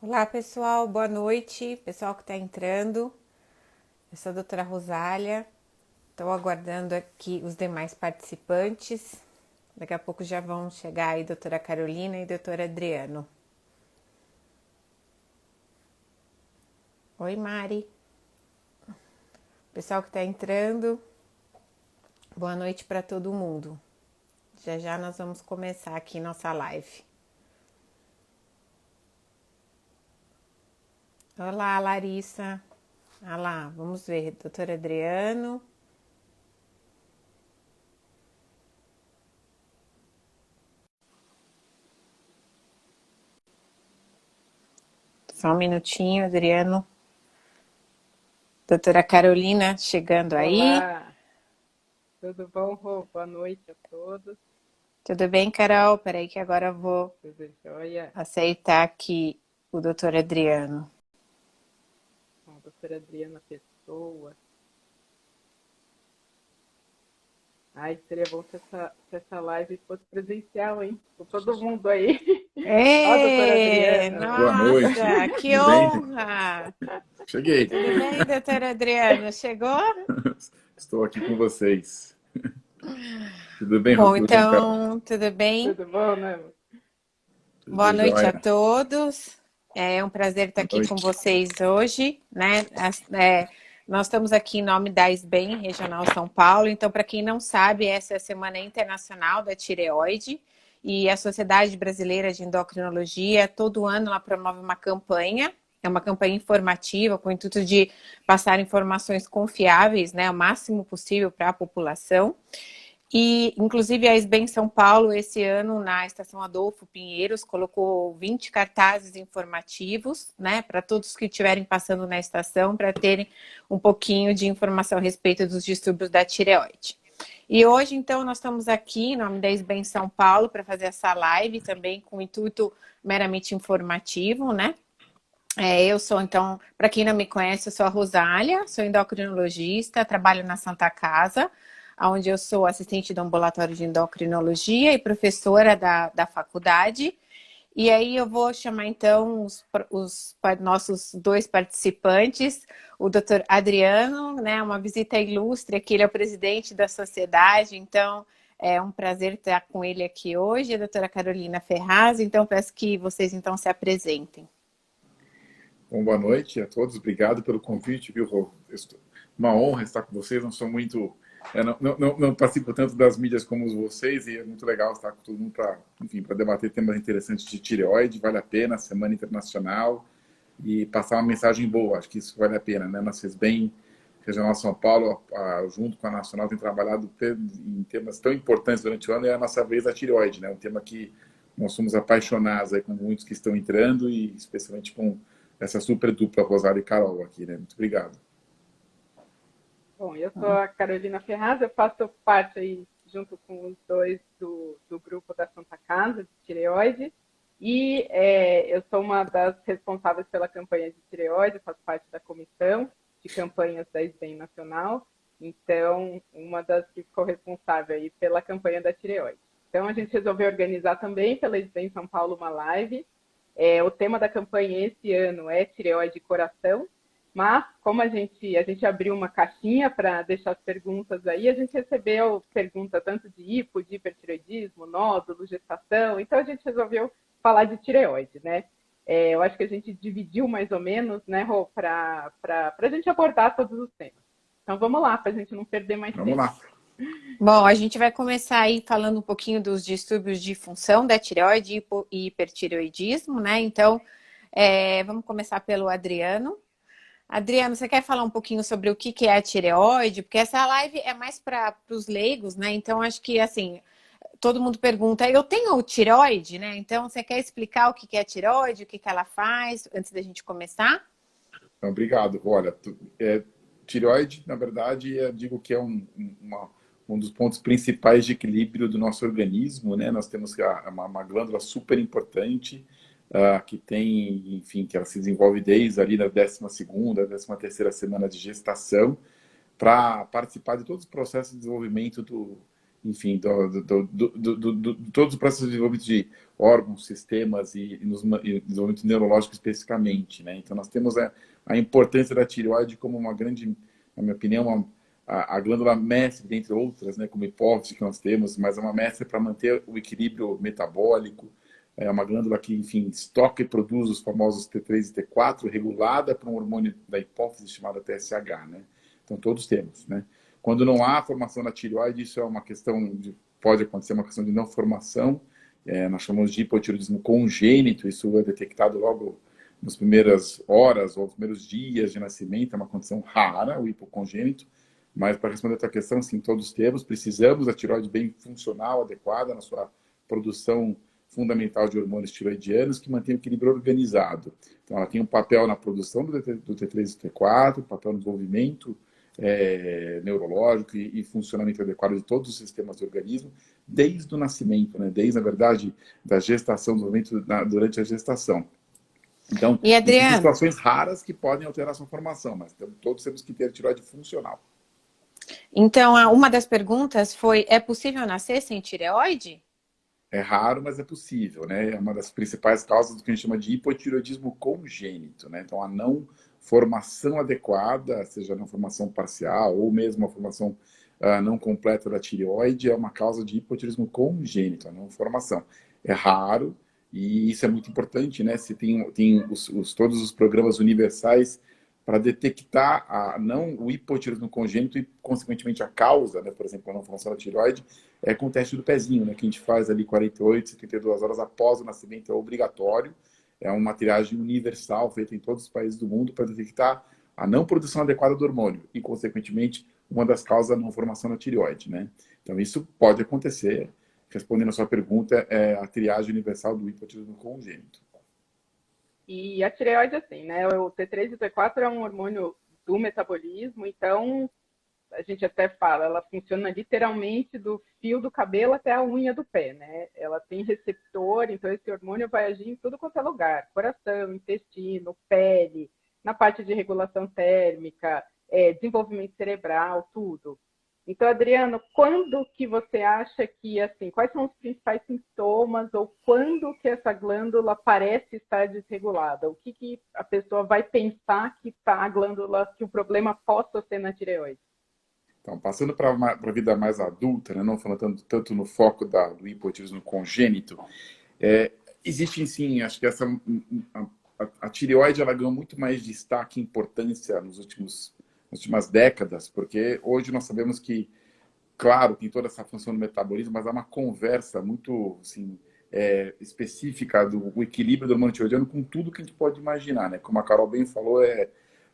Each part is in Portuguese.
Olá, pessoal, boa noite, pessoal que está entrando. Eu sou a doutora Rosália, estou aguardando aqui os demais participantes. Daqui a pouco já vão chegar aí doutora Carolina e doutora Adriano. Oi, Mari. Pessoal que está entrando, boa noite para todo mundo. Já já nós vamos começar aqui nossa live. Olá, Larissa. Olá, vamos ver, doutor Adriano. Só um minutinho, Adriano. Doutora Carolina chegando aí. Olá, tudo bom, Rô? Boa noite a todos. Tudo bem, Carol? Peraí que agora eu vou Tudo jóia? aceitar aqui o doutor Adriano. Com a doutora Adriana Pessoa. Ai, seria bom se essa live fosse presencial, hein? Com todo mundo aí. Ó, a doutora Ê, Adriana. Boa noite, nossa, que tudo bem? honra! Cheguei. Tudo bem, doutor Adriano? Chegou? Estou aqui com vocês. Tudo bem, Rô? Bom, Tudo bem, Carol? então, tudo bem? Tudo bom, né? Boa Tudo noite a jóia? todos. É um prazer estar Boa aqui com noite. vocês hoje, né? Nós estamos aqui em nome da SBEM Regional São Paulo. Então, para quem não sabe, essa é a Semana Internacional da Tireoide e a Sociedade Brasileira de Endocrinologia, todo ano, ela promove uma campanha. É uma campanha informativa com o intuito de passar informações confiáveis, né, o máximo possível para a população. E, inclusive, a SBEM São Paulo, esse ano, na Estação Adolfo Pinheiros, colocou 20 cartazes informativos, né, para todos que estiverem passando na estação, para terem um pouquinho de informação a respeito dos distúrbios da tireoide. E hoje, então, nós estamos aqui, em nome da SBEM São Paulo, para fazer essa live também com intuito meramente informativo, né? Eu sou, então, para quem não me conhece, eu sou a Rosália, sou endocrinologista, trabalho na Santa Casa, onde eu sou assistente do ambulatório de endocrinologia e professora da faculdade. E aí eu vou chamar, então, os nossos dois participantes, o doutor Adriano, né, uma visita ilustre aqui, ele é o presidente da sociedade, então é um prazer estar com ele aqui hoje, a doutora Carolina Ferraz, então peço que vocês, então, se apresentem. Bom, boa noite a todos. Obrigado pelo convite, viu, Rô? Uma honra estar com vocês. Não sou muito... não participo tanto das mídias como vocês e é muito legal estar com todo mundo para, enfim, para debater temas interessantes de tireoide. Vale a pena, Semana Internacional, e passar uma mensagem boa. Acho que isso vale a pena, né? Nós fez bem, Regional São Paulo, junto com a Nacional, tem trabalhado em temas tão importantes durante o ano, e é a nossa vez da tireoide, né? Um tema que nós somos apaixonados aí com muitos que estão entrando, e especialmente com essa super dupla, Rosário e Carol aqui, né? Muito obrigado. Bom, eu sou a Carolina Ferraz, eu faço parte aí, junto com os dois, do grupo da Santa Casa de tireoide. E eu sou uma das responsáveis pela campanha de tireoide, faço parte da comissão de campanhas da SBEM Nacional. Então, uma das que ficou responsável aí pela campanha da tireoide. Então, a gente resolveu organizar também pela SBEM São Paulo uma live. O tema da campanha esse ano é tireoide coração, mas como a gente abriu uma caixinha para deixar as perguntas aí, a gente recebeu pergunta tanto de hipo, de hipertireoidismo, nódulo, gestação, então a gente resolveu falar de tireoide, né? Eu acho que a gente dividiu mais ou menos, né, Rô, para a gente abordar todos os temas. Então vamos lá, para a gente não perder mais Vamos tempo. lá. Bom, a gente vai começar aí falando um pouquinho dos distúrbios de função da tireoide e hipertireoidismo, né? Então, vamos começar pelo Adriano. Adriano, você quer falar um pouquinho sobre o que é a tireoide? Porque essa live é mais para os leigos, né? Então, acho que, assim, todo mundo pergunta, eu tenho tireoide, né? Então, você quer explicar o que é a tireoide, o que ela faz, antes da gente começar? Então, obrigado. Olha, tireoide, na verdade, eu digo que é um dos pontos principais de equilíbrio do nosso organismo, né? Nós temos uma glândula super importante, que tem, enfim, que ela se desenvolve desde ali da 12ª, 13ª semana de gestação, para participar de todos os processos de desenvolvimento enfim, todos os processos de desenvolvimento de órgãos, sistemas e desenvolvimento neurológico especificamente, né? Então, nós temos a importância da tireoide como uma grande, na minha opinião, a glândula mestre, dentre outras, né, como hipófise que nós temos, mas é uma mestre para manter o equilíbrio metabólico. É uma glândula que, enfim, estoca e produz os famosos T3 e T4, regulada por um hormônio da hipófise chamado TSH, né? Então, todos temos, né? Quando não há formação da tireoide, isso é uma questão pode acontecer uma questão de não formação. Nós chamamos de hipotireoidismo congênito. Isso é detectado logo nas primeiras horas ou nos primeiros dias de nascimento. É uma condição rara, o hipocongênito. Mas para responder a tua questão, sim, todos temos. Precisamos da tireoide bem funcional, adequada na sua produção fundamental de hormônios tireoidianos que mantém o equilíbrio organizado. Então, ela tem um papel na produção do T3 e T4, papel no desenvolvimento neurológico e funcionamento adequado de todos os sistemas do organismo, desde o nascimento, né? Desde, na verdade, da gestação, do desenvolvimento durante a gestação. Então, E existem Adriano, situações raras que podem alterar a sua formação, mas todos temos que ter tireoide funcional. então uma das perguntas foi: é possível nascer sem tireoide? É raro, mas é possível, né? É uma das principais causas do que a gente chama de hipotireoidismo congênito, né? Então, a não formação adequada, seja não formação parcial ou mesmo a formação não completa da tireoide, é uma causa de hipotireoidismo congênito, a não formação. É raro e isso é muito importante, né? Se tem todos os programas universais para detectar não o hipotireoidismo congênito e, consequentemente, a causa, né? Por exemplo, a não formação da tireoide, com o teste do pezinho, né? Que a gente faz ali 48, 72 horas após o nascimento, é obrigatório. É uma triagem universal feita em todos os países do mundo para detectar a não produção adequada do hormônio e, consequentemente, uma das causas da não formação da tireoide, né? Então, isso pode acontecer. Respondendo a sua pergunta, é a triagem universal do hipotireoidismo congênito. E a tireoide, assim, né? O T3 e o T4 é um hormônio do metabolismo, então a gente até fala, ela funciona literalmente do fio do cabelo até a unha do pé, né? Ela tem receptor, então esse hormônio vai agir em tudo quanto é lugar, coração, intestino, pele, na parte de regulação térmica, desenvolvimento cerebral, tudo. Então, Adriano, quando que você acha que, assim, quais são os principais sintomas ou quando que essa glândula parece estar desregulada? O que a pessoa vai pensar que está a glândula, que o problema possa ser na tireoide? Então, passando para a vida mais adulta, né, não falando tanto no foco do hipotireoidismo congênito, existe sim, acho que a tireoide ela ganhou muito mais destaque e importância nas últimas décadas, porque hoje nós sabemos que, claro, tem toda essa função do metabolismo, mas há uma conversa muito assim, específica do equilíbrio do hormônio tireoidiano com tudo que a gente pode imaginar, né? Como a Carol bem falou,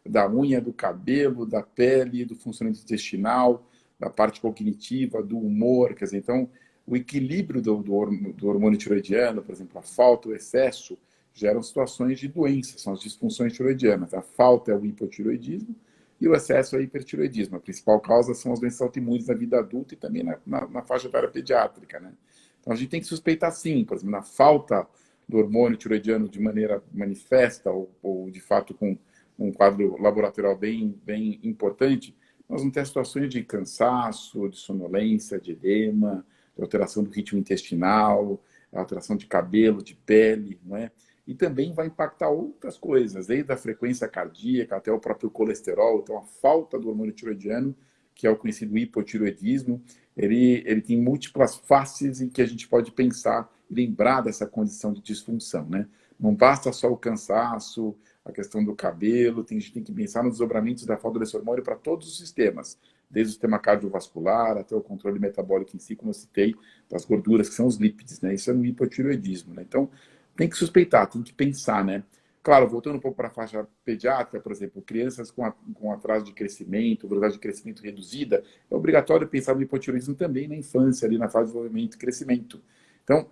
da unha, do cabelo, da pele, do funcionamento intestinal, da parte cognitiva, do humor, quer dizer, então o equilíbrio do hormônio tireoidiano, por exemplo, a falta, o excesso, geram situações de doença, são as disfunções tireoidianas. A falta é o hipotireoidismo e o excesso é o hipertireoidismo. A principal causa são as doenças autoimunes na vida adulta e também na faixa etária pediátrica, né? Então a gente tem que suspeitar sim, por exemplo, na falta do hormônio tireoidiano de maneira manifesta ou de fato com um quadro laboratorial bem importante, nós vamos ter situações de cansaço, de sonolência, de edema, de alteração do ritmo intestinal, alteração de cabelo, de pele, não é? E também vai impactar outras coisas, desde a frequência cardíaca até o próprio colesterol. Então, a falta do hormônio tireoidiano, que é o conhecido hipotireoidismo, ele tem múltiplas faces em que a gente pode pensar e lembrar dessa condição de disfunção, né? Não basta só o cansaço, a questão do cabelo, a gente tem que pensar nos desdobramentos da falta desse hormônio para todos os sistemas, desde o sistema cardiovascular até o controle metabólico em si, como eu citei, das gorduras, que são os lípides, né? Isso é no hipotireoidismo, né? Então, tem que suspeitar, tem que pensar, né? Claro, voltando um pouco para a faixa pediátrica, por exemplo, crianças com atraso de crescimento, velocidade de crescimento reduzida, é obrigatório pensar no hipotireoidismo também na infância, ali na fase de desenvolvimento e crescimento. Então,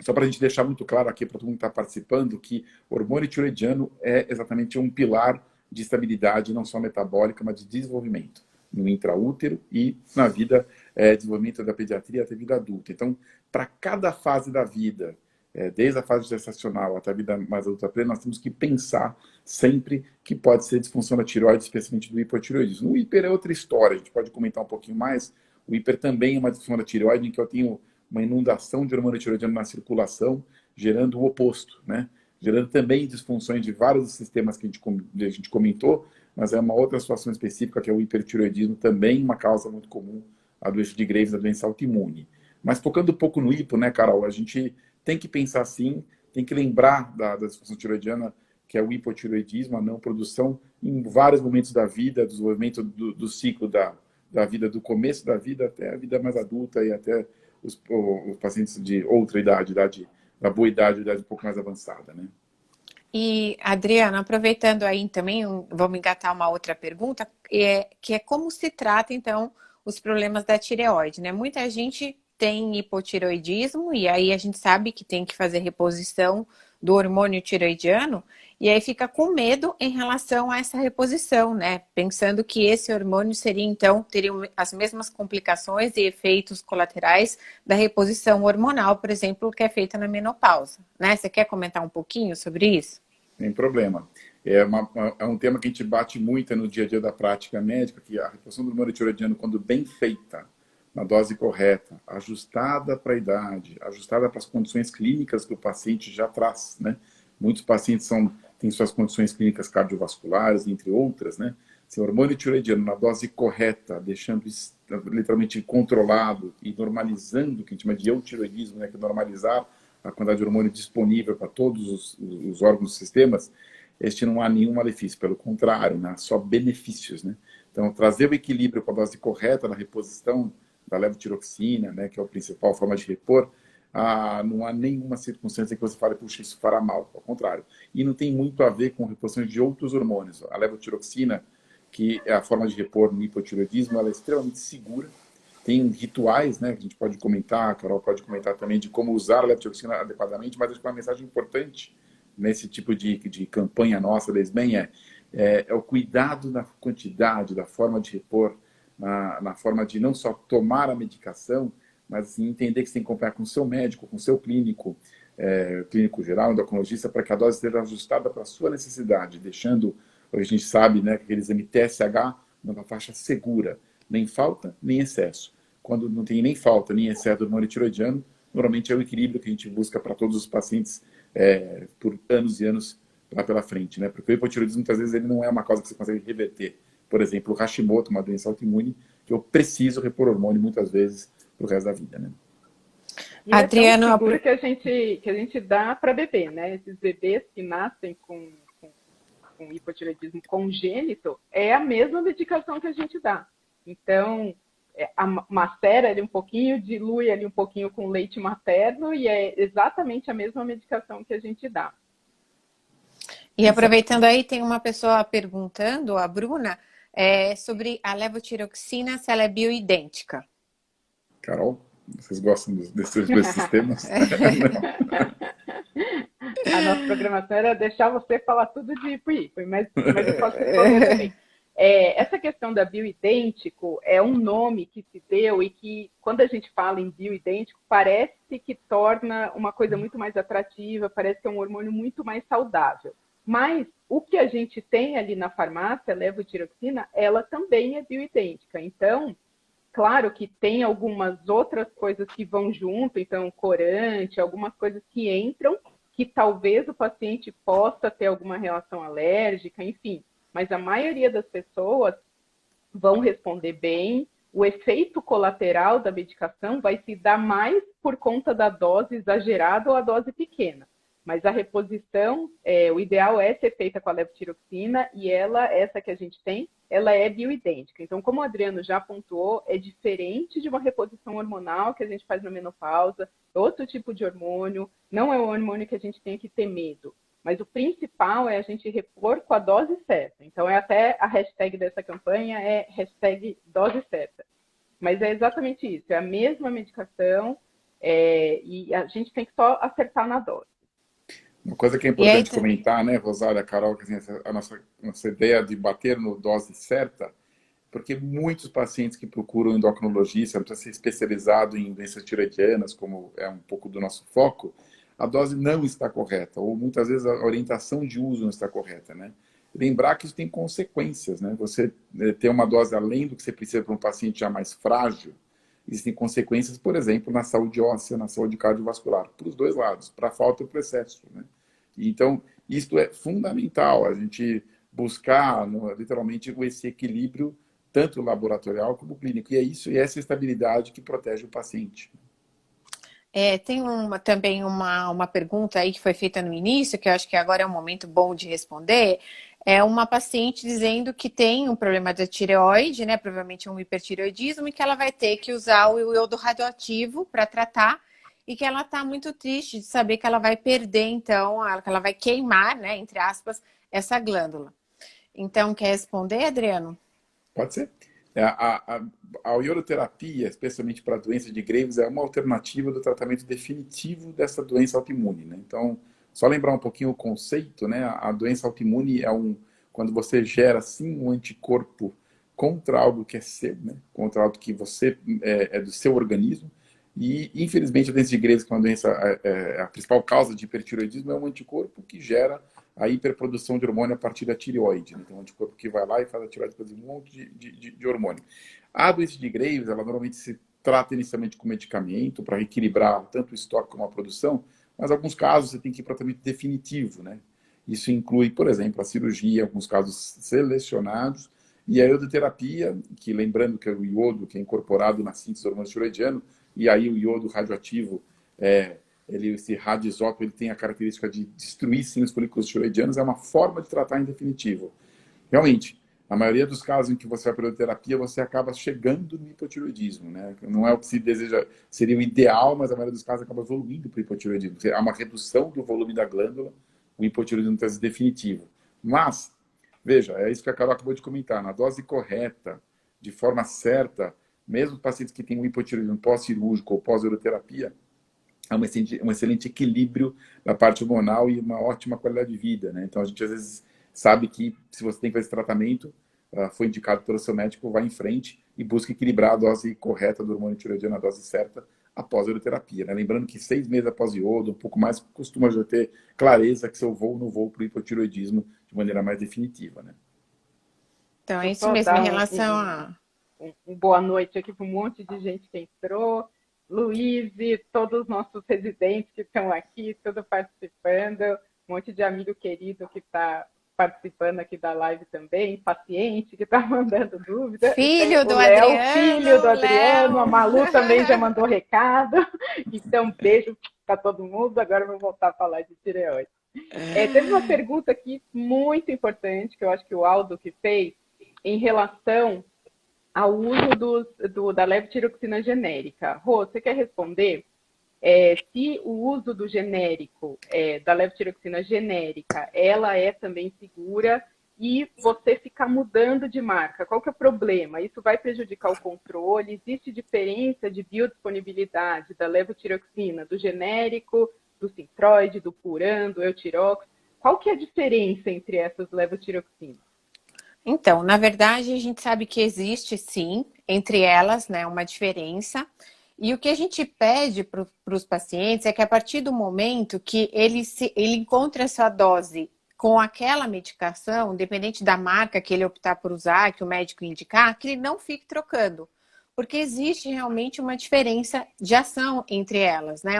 só para a gente deixar muito claro aqui para todo mundo que está participando, que o hormônio tireoidiano é exatamente um pilar de estabilidade, não só metabólica, mas de desenvolvimento no intraútero e na vida, desenvolvimento da pediatria até a vida adulta. Então, para cada fase da vida, desde a fase gestacional até a vida mais adulta plena, nós temos que pensar sempre que pode ser disfunção da tireoide, especialmente do hipotireoidismo. O hiper é outra história, a gente pode comentar um pouquinho mais. O hiper também é uma disfunção da tireoide, em que eu tenho uma inundação de hormônio tireoidiano na circulação, gerando o oposto, né? Gerando também disfunções de vários sistemas que a gente comentou, mas é uma outra situação específica, que é o hipertireoidismo, também uma causa muito comum, a doença de Graves, a doença autoimune. Mas tocando um pouco no hipo, né, Carol, a gente tem que pensar assim, tem que lembrar da disfunção tireoidiana, que é o hipotireoidismo, a não produção, em vários momentos da vida, do desenvolvimento do ciclo da vida, do começo da vida até a vida mais adulta e até os pacientes de outra idade, da boa idade um pouco mais avançada, né? E, Adriana, aproveitando aí também, vamos engatar uma outra pergunta, que é como se trata, então, os problemas da tireoide, né? Muita gente tem hipotireoidismo e aí a gente sabe que tem que fazer reposição do hormônio tireoidiano e aí fica com medo em relação a essa reposição, né? Pensando que esse hormônio seria, então, teria as mesmas complicações e efeitos colaterais da reposição hormonal, por exemplo, que é feita na menopausa, né? Você quer comentar um pouquinho sobre isso? Sem problema. É um tema que a gente bate muito no dia a dia da prática médica, que a reposição do hormônio tireoidiano, quando bem feita, na dose correta, ajustada para a idade, ajustada para as condições clínicas que o paciente já traz, né? Muitos pacientes têm suas condições clínicas cardiovasculares, entre outras, né? Se o hormônio tireoidiano na dose correta, deixando literalmente controlado e normalizando, o que a gente chama de eutiroidismo, né? Que é normalizar a quantidade de hormônio disponível para todos os órgãos e sistemas, este não há nenhum malefício, pelo contrário, né? Só benefícios, né? Então, trazer o equilíbrio com a dose correta na reposição da levotiroxina, né, que é a principal forma de repor, não há nenhuma circunstância que você fale, puxa, isso fará mal, ao contrário. E não tem muito a ver com reposições de outros hormônios. A levotiroxina, que é a forma de repor no hipotireoidismo, ela é extremamente segura. Tem rituais, né, que a gente pode comentar, a Carol pode comentar também, de como usar a levotiroxina adequadamente, mas acho que uma mensagem importante nesse tipo de campanha nossa da SBEM é o cuidado na quantidade, da forma de repor, na forma de não só tomar a medicação, mas assim, entender que você tem que acompanhar com o seu médico, com o seu clínico, clínico geral, endocrinologista, para que a dose esteja ajustada para a sua necessidade, deixando, a gente sabe, né, aquele exame TSH numa faixa segura, nem falta, nem excesso. Quando não tem nem falta, nem excesso do hormônio tireoidiano, normalmente é o equilíbrio que a gente busca para todos os pacientes por anos e anos lá pela frente, né? Porque o hipotireoidismo, muitas vezes, ele não é uma causa que você consegue reverter. Por exemplo, o Hashimoto, uma doença autoimune, que eu preciso repor hormônio muitas vezes pro resto da vida, né? E Adriano, é tão seguro que a gente dá para bebê, né? Esses bebês que nascem com hipotireoidismo congênito, é a mesma medicação que a gente dá. Então, macera ali um pouquinho, dilui ali um pouquinho com leite materno e é exatamente a mesma medicação que a gente dá. E aproveitando aí, tem uma pessoa perguntando, a Bruna, sobre a levotiroxina, se ela é bioidêntica. Carol, vocês gostam desses temas? A nossa programação era deixar você falar tudo de hipo, mas eu posso responder também. Essa questão da bioidêntico é um nome que se deu e que, quando a gente fala em bioidêntico, parece que torna uma coisa muito mais atrativa, parece que é um hormônio muito mais saudável. Mas o que a gente tem ali na farmácia, a levotiroxina, ela também é bioidêntica. Então, claro que tem algumas outras coisas que vão junto, então corante, algumas coisas que entram, que talvez o paciente possa ter alguma reação alérgica, enfim. Mas a maioria das pessoas vão responder bem. O efeito colateral da medicação vai se dar mais por conta da dose exagerada ou a dose pequena. Mas a reposição, o ideal é ser feita com a levotiroxina e essa que a gente tem, ela é bioidêntica. Então, como o Adriano já pontuou, é diferente de uma reposição hormonal que a gente faz na menopausa, outro tipo de hormônio, não é um hormônio que a gente tem que ter medo. Mas o principal é a gente repor com a dose certa. Então, até a hashtag dessa campanha é hashtag dose certa. Mas é exatamente isso, é a mesma medicação e a gente tem que só acertar na dose. Uma coisa que é importante comentar, né, Rosália, Carol, que assim, a nossa ideia de bater no dose certa, porque muitos pacientes que procuram endocrinologista, não precisa ser especializado em doenças tiroidianas, como é um pouco do nosso foco, a dose não está correta, ou muitas vezes a orientação de uso não está correta, né? Lembrar que isso tem consequências, né? Você ter uma dose além do que você precisa para um paciente já mais frágil, existem consequências, por exemplo, na saúde óssea, na saúde cardiovascular, para os dois lados, para a falta e para o excesso, né? Então, isto é fundamental, a gente buscar, literalmente, esse equilíbrio, tanto laboratorial como clínico. E é isso, e essa estabilidade que protege o paciente. Tem também uma pergunta aí que foi feita no início, que eu acho que agora é um momento bom de responder. É uma paciente dizendo que tem um problema da tireoide, né? Provavelmente um hipertireoidismo, e que ela vai ter que usar o iodo radioativo para tratar, e que ela está muito triste de saber que ela vai perder, então, que ela vai queimar, né, entre aspas, essa glândula. Então, quer responder, Adriano? Pode ser. A iodoterapia, especialmente para a doença de Graves, é uma alternativa do tratamento definitivo dessa doença autoimune, né? Então, só lembrar um pouquinho o conceito, né? A doença autoimune quando você gera, sim, um anticorpo contra algo que é seu, né? Contra algo que você é do seu organismo. E, infelizmente, a doença de Graves, que é uma doença, a principal causa de hipertireoidismo, é um anticorpo que gera a hiperprodução de hormônio a partir da tireoide. Né? Então, um anticorpo que vai lá e faz a tireoide produzir um monte de hormônio. A doença de Graves, ela normalmente se trata inicialmente com medicamento para equilibrar tanto o estoque como a produção, mas em alguns casos você tem que ir para o tratamento definitivo, né? Isso inclui, por exemplo, a cirurgia, alguns casos selecionados, e a iodoterapia, que lembrando que é o iodo que é incorporado na síntese do hormônio tireoidiano, e aí o iodo radioativo, esse radioisótopo, ele tem a característica de destruir sim os folículos tireoidianos, é uma forma de tratar em definitivo. Realmente, a maioria dos casos em que você vai para a iodoterapia, você acaba chegando no hipotireoidismo, né? Não é o que se deseja, seria o ideal, mas a maioria dos casos acaba evoluindo para o hipotireoidismo. Há uma redução do volume da glândula, o hipotireoidismo está definitivo. Mas, veja, é isso que a Carol acabou de comentar, na dose correta, de forma certa, mesmo pacientes que têm um hipotireoidismo pós-cirúrgico ou pós-oroterapia, há um excelente equilíbrio da parte hormonal e uma ótima qualidade de vida, né? Então, a gente às vezes sabe que se você tem que fazer esse tratamento, foi indicado pelo seu médico, vá em frente e busque equilibrar a dose correta do hormônio tireoidiano, a dose certa, após a oroterapia, né? Lembrando que 6 meses após iodo, um pouco mais, costuma já ter clareza que se eu vou ou não vou para o hipotireoidismo de maneira mais definitiva, né? Então, é Deixa eu isso só mesmo, em dar relação a... boa noite aqui para um monte de gente que entrou. Luiz e todos os nossos residentes que estão aqui, tudo participando. Um monte de amigo querido que está participando aqui da live também, paciente que está mandando dúvida. Filho O do Léo, filho do Adriano, Adriano, a Malu também já Léo. mandou recado. Então, beijo para todo mundo. Agora eu vou voltar a falar de tireoide. Teve uma pergunta aqui muito importante, que eu acho que o Aldo que fez, em relação ao uso da levotiroxina genérica. Rô, você quer responder? Se o uso do genérico, da levotiroxina genérica, ela é também segura e você ficar mudando de marca, qual que é o problema? Isso vai prejudicar o controle? Existe diferença de biodisponibilidade da levotiroxina, do genérico, do Synthroid, do Puran, do Eutirox? Qual que é a diferença entre essas levotiroxinas? Então, na verdade, a gente sabe que existe, sim, entre elas, né, uma diferença. E o que a gente pede para os pacientes é que a partir do momento que ele encontre a sua dose com aquela medicação, independente da marca que ele optar por usar, que o médico indicar, que ele não fique trocando. Porque existe realmente uma diferença de ação entre elas, né?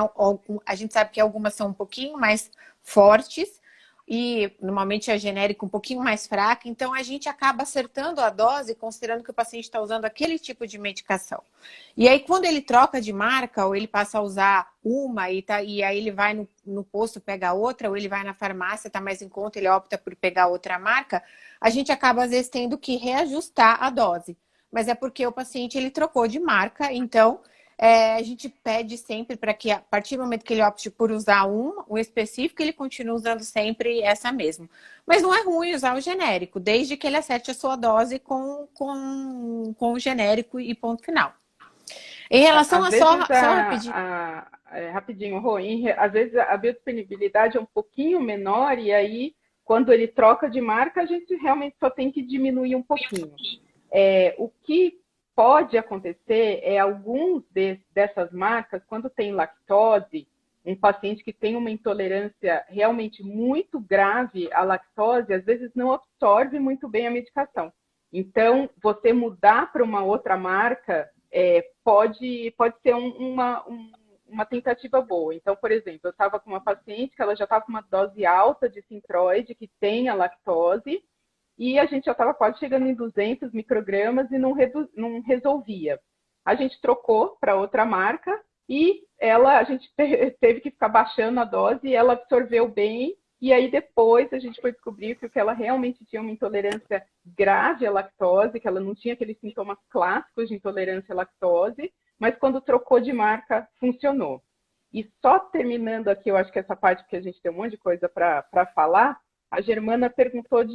A gente sabe que algumas são um pouquinho mais fortes, e normalmente é genérico um pouquinho mais fraca, então a gente acaba acertando a dose considerando que o paciente está usando aquele tipo de medicação. E aí quando ele troca de marca, ou ele passa a usar uma e aí ele vai no posto pegar outra, ou ele vai na farmácia, está mais em conta, ele opta por pegar outra marca, a gente acaba às vezes tendo que reajustar a dose. Mas é porque o paciente ele trocou de marca, então a gente pede sempre para que, a partir do momento que ele opte por usar um específico, ele continue usando sempre essa mesma. Mas não é ruim usar o genérico, desde que ele acerte a sua dose com o genérico e ponto final. Em relação Às a vezes, só rapidinho. rapidinho, Rô, às vezes a biodisponibilidade é um pouquinho menor e aí, quando ele troca de marca, a gente realmente só tem que diminuir um pouquinho. O que pode acontecer é alguns dessas marcas, quando tem lactose, um paciente que tem uma intolerância realmente muito grave à lactose, às vezes não absorve muito bem a medicação. Então, você mudar para uma outra marca pode ser uma tentativa boa. Então, por exemplo, eu estava com uma paciente que ela já estava com uma dose alta de Synthroid, que tem a lactose, e a gente já estava quase chegando em 200 microgramas e não resolvia. A gente trocou para outra marca e a gente teve que ficar baixando a dose e ela absorveu bem. E aí depois a gente foi descobrir que ela realmente tinha uma intolerância grave à lactose, que ela não tinha aqueles sintomas clássicos de intolerância à lactose, mas quando trocou de marca, funcionou. E só terminando aqui, eu acho que essa parte, porque a gente tem um monte de coisa para falar, a Germana perguntou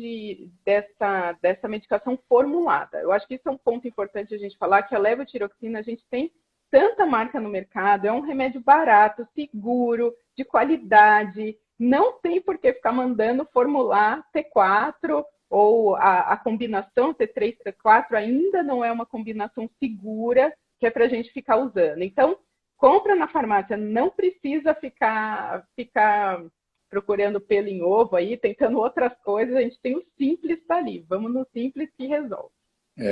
dessa medicação formulada. Eu acho que isso é um ponto importante a gente falar, que a levotiroxina, a gente tem tanta marca no mercado, é um remédio barato, seguro, de qualidade, não tem por que ficar mandando formular T4 ou a combinação T3-T4 ainda não é uma combinação segura que é para a gente ficar usando. Então, compra na farmácia, não precisa ficar procurando pelo em ovo aí, tentando outras coisas, a gente tem o simples ali, vamos no simples que resolve.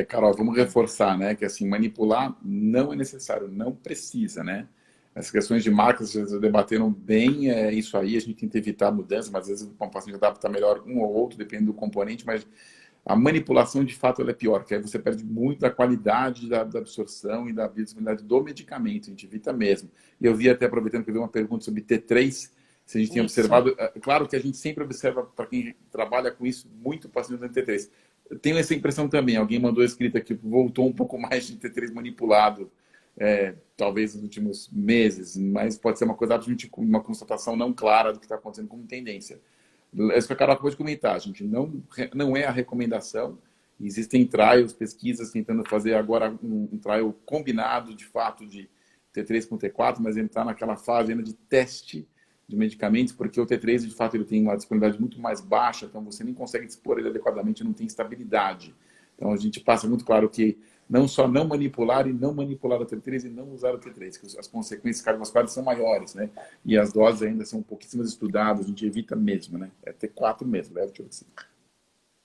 Carol, vamos reforçar, né? Que assim, manipular não é necessário, não precisa, né? As questões de marcas, vocês debateram bem isso aí, a gente tenta evitar mudança, mas às vezes o paciente adapta melhor um ou outro, depende do componente, mas a manipulação, de fato, ela é pior, porque aí você perde muito da qualidade da absorção e da biodisponibilidade do medicamento, a gente evita mesmo. E eu vi até, aproveitando que eu vi uma pergunta sobre T3, se a gente tem observado, claro que a gente sempre observa, para quem trabalha com isso, muito paciente do T3. Eu tenho essa impressão também, alguém mandou escrita que voltou um pouco mais de T3 manipulado, talvez nos últimos meses, mas pode ser uma coisa absolutamente, uma constatação não clara do que está acontecendo como tendência. Isso que a Carol acabou de comentar, gente, não é a recomendação, existem trials, pesquisas tentando fazer agora um trial combinado, de fato, de T3 com T4, mas ele está naquela fase ainda de teste de medicamentos, porque o T3, de fato, ele tem uma disponibilidade muito mais baixa, então você nem consegue dispor ele adequadamente, não tem estabilidade. Então, a gente passa muito claro que não só não manipular e não manipular o T3 e não usar o T3, que as consequências cardiovasculares são maiores, né? E as doses ainda são pouquíssimas estudadas, a gente evita mesmo, né? É T4 mesmo, levotiroxina.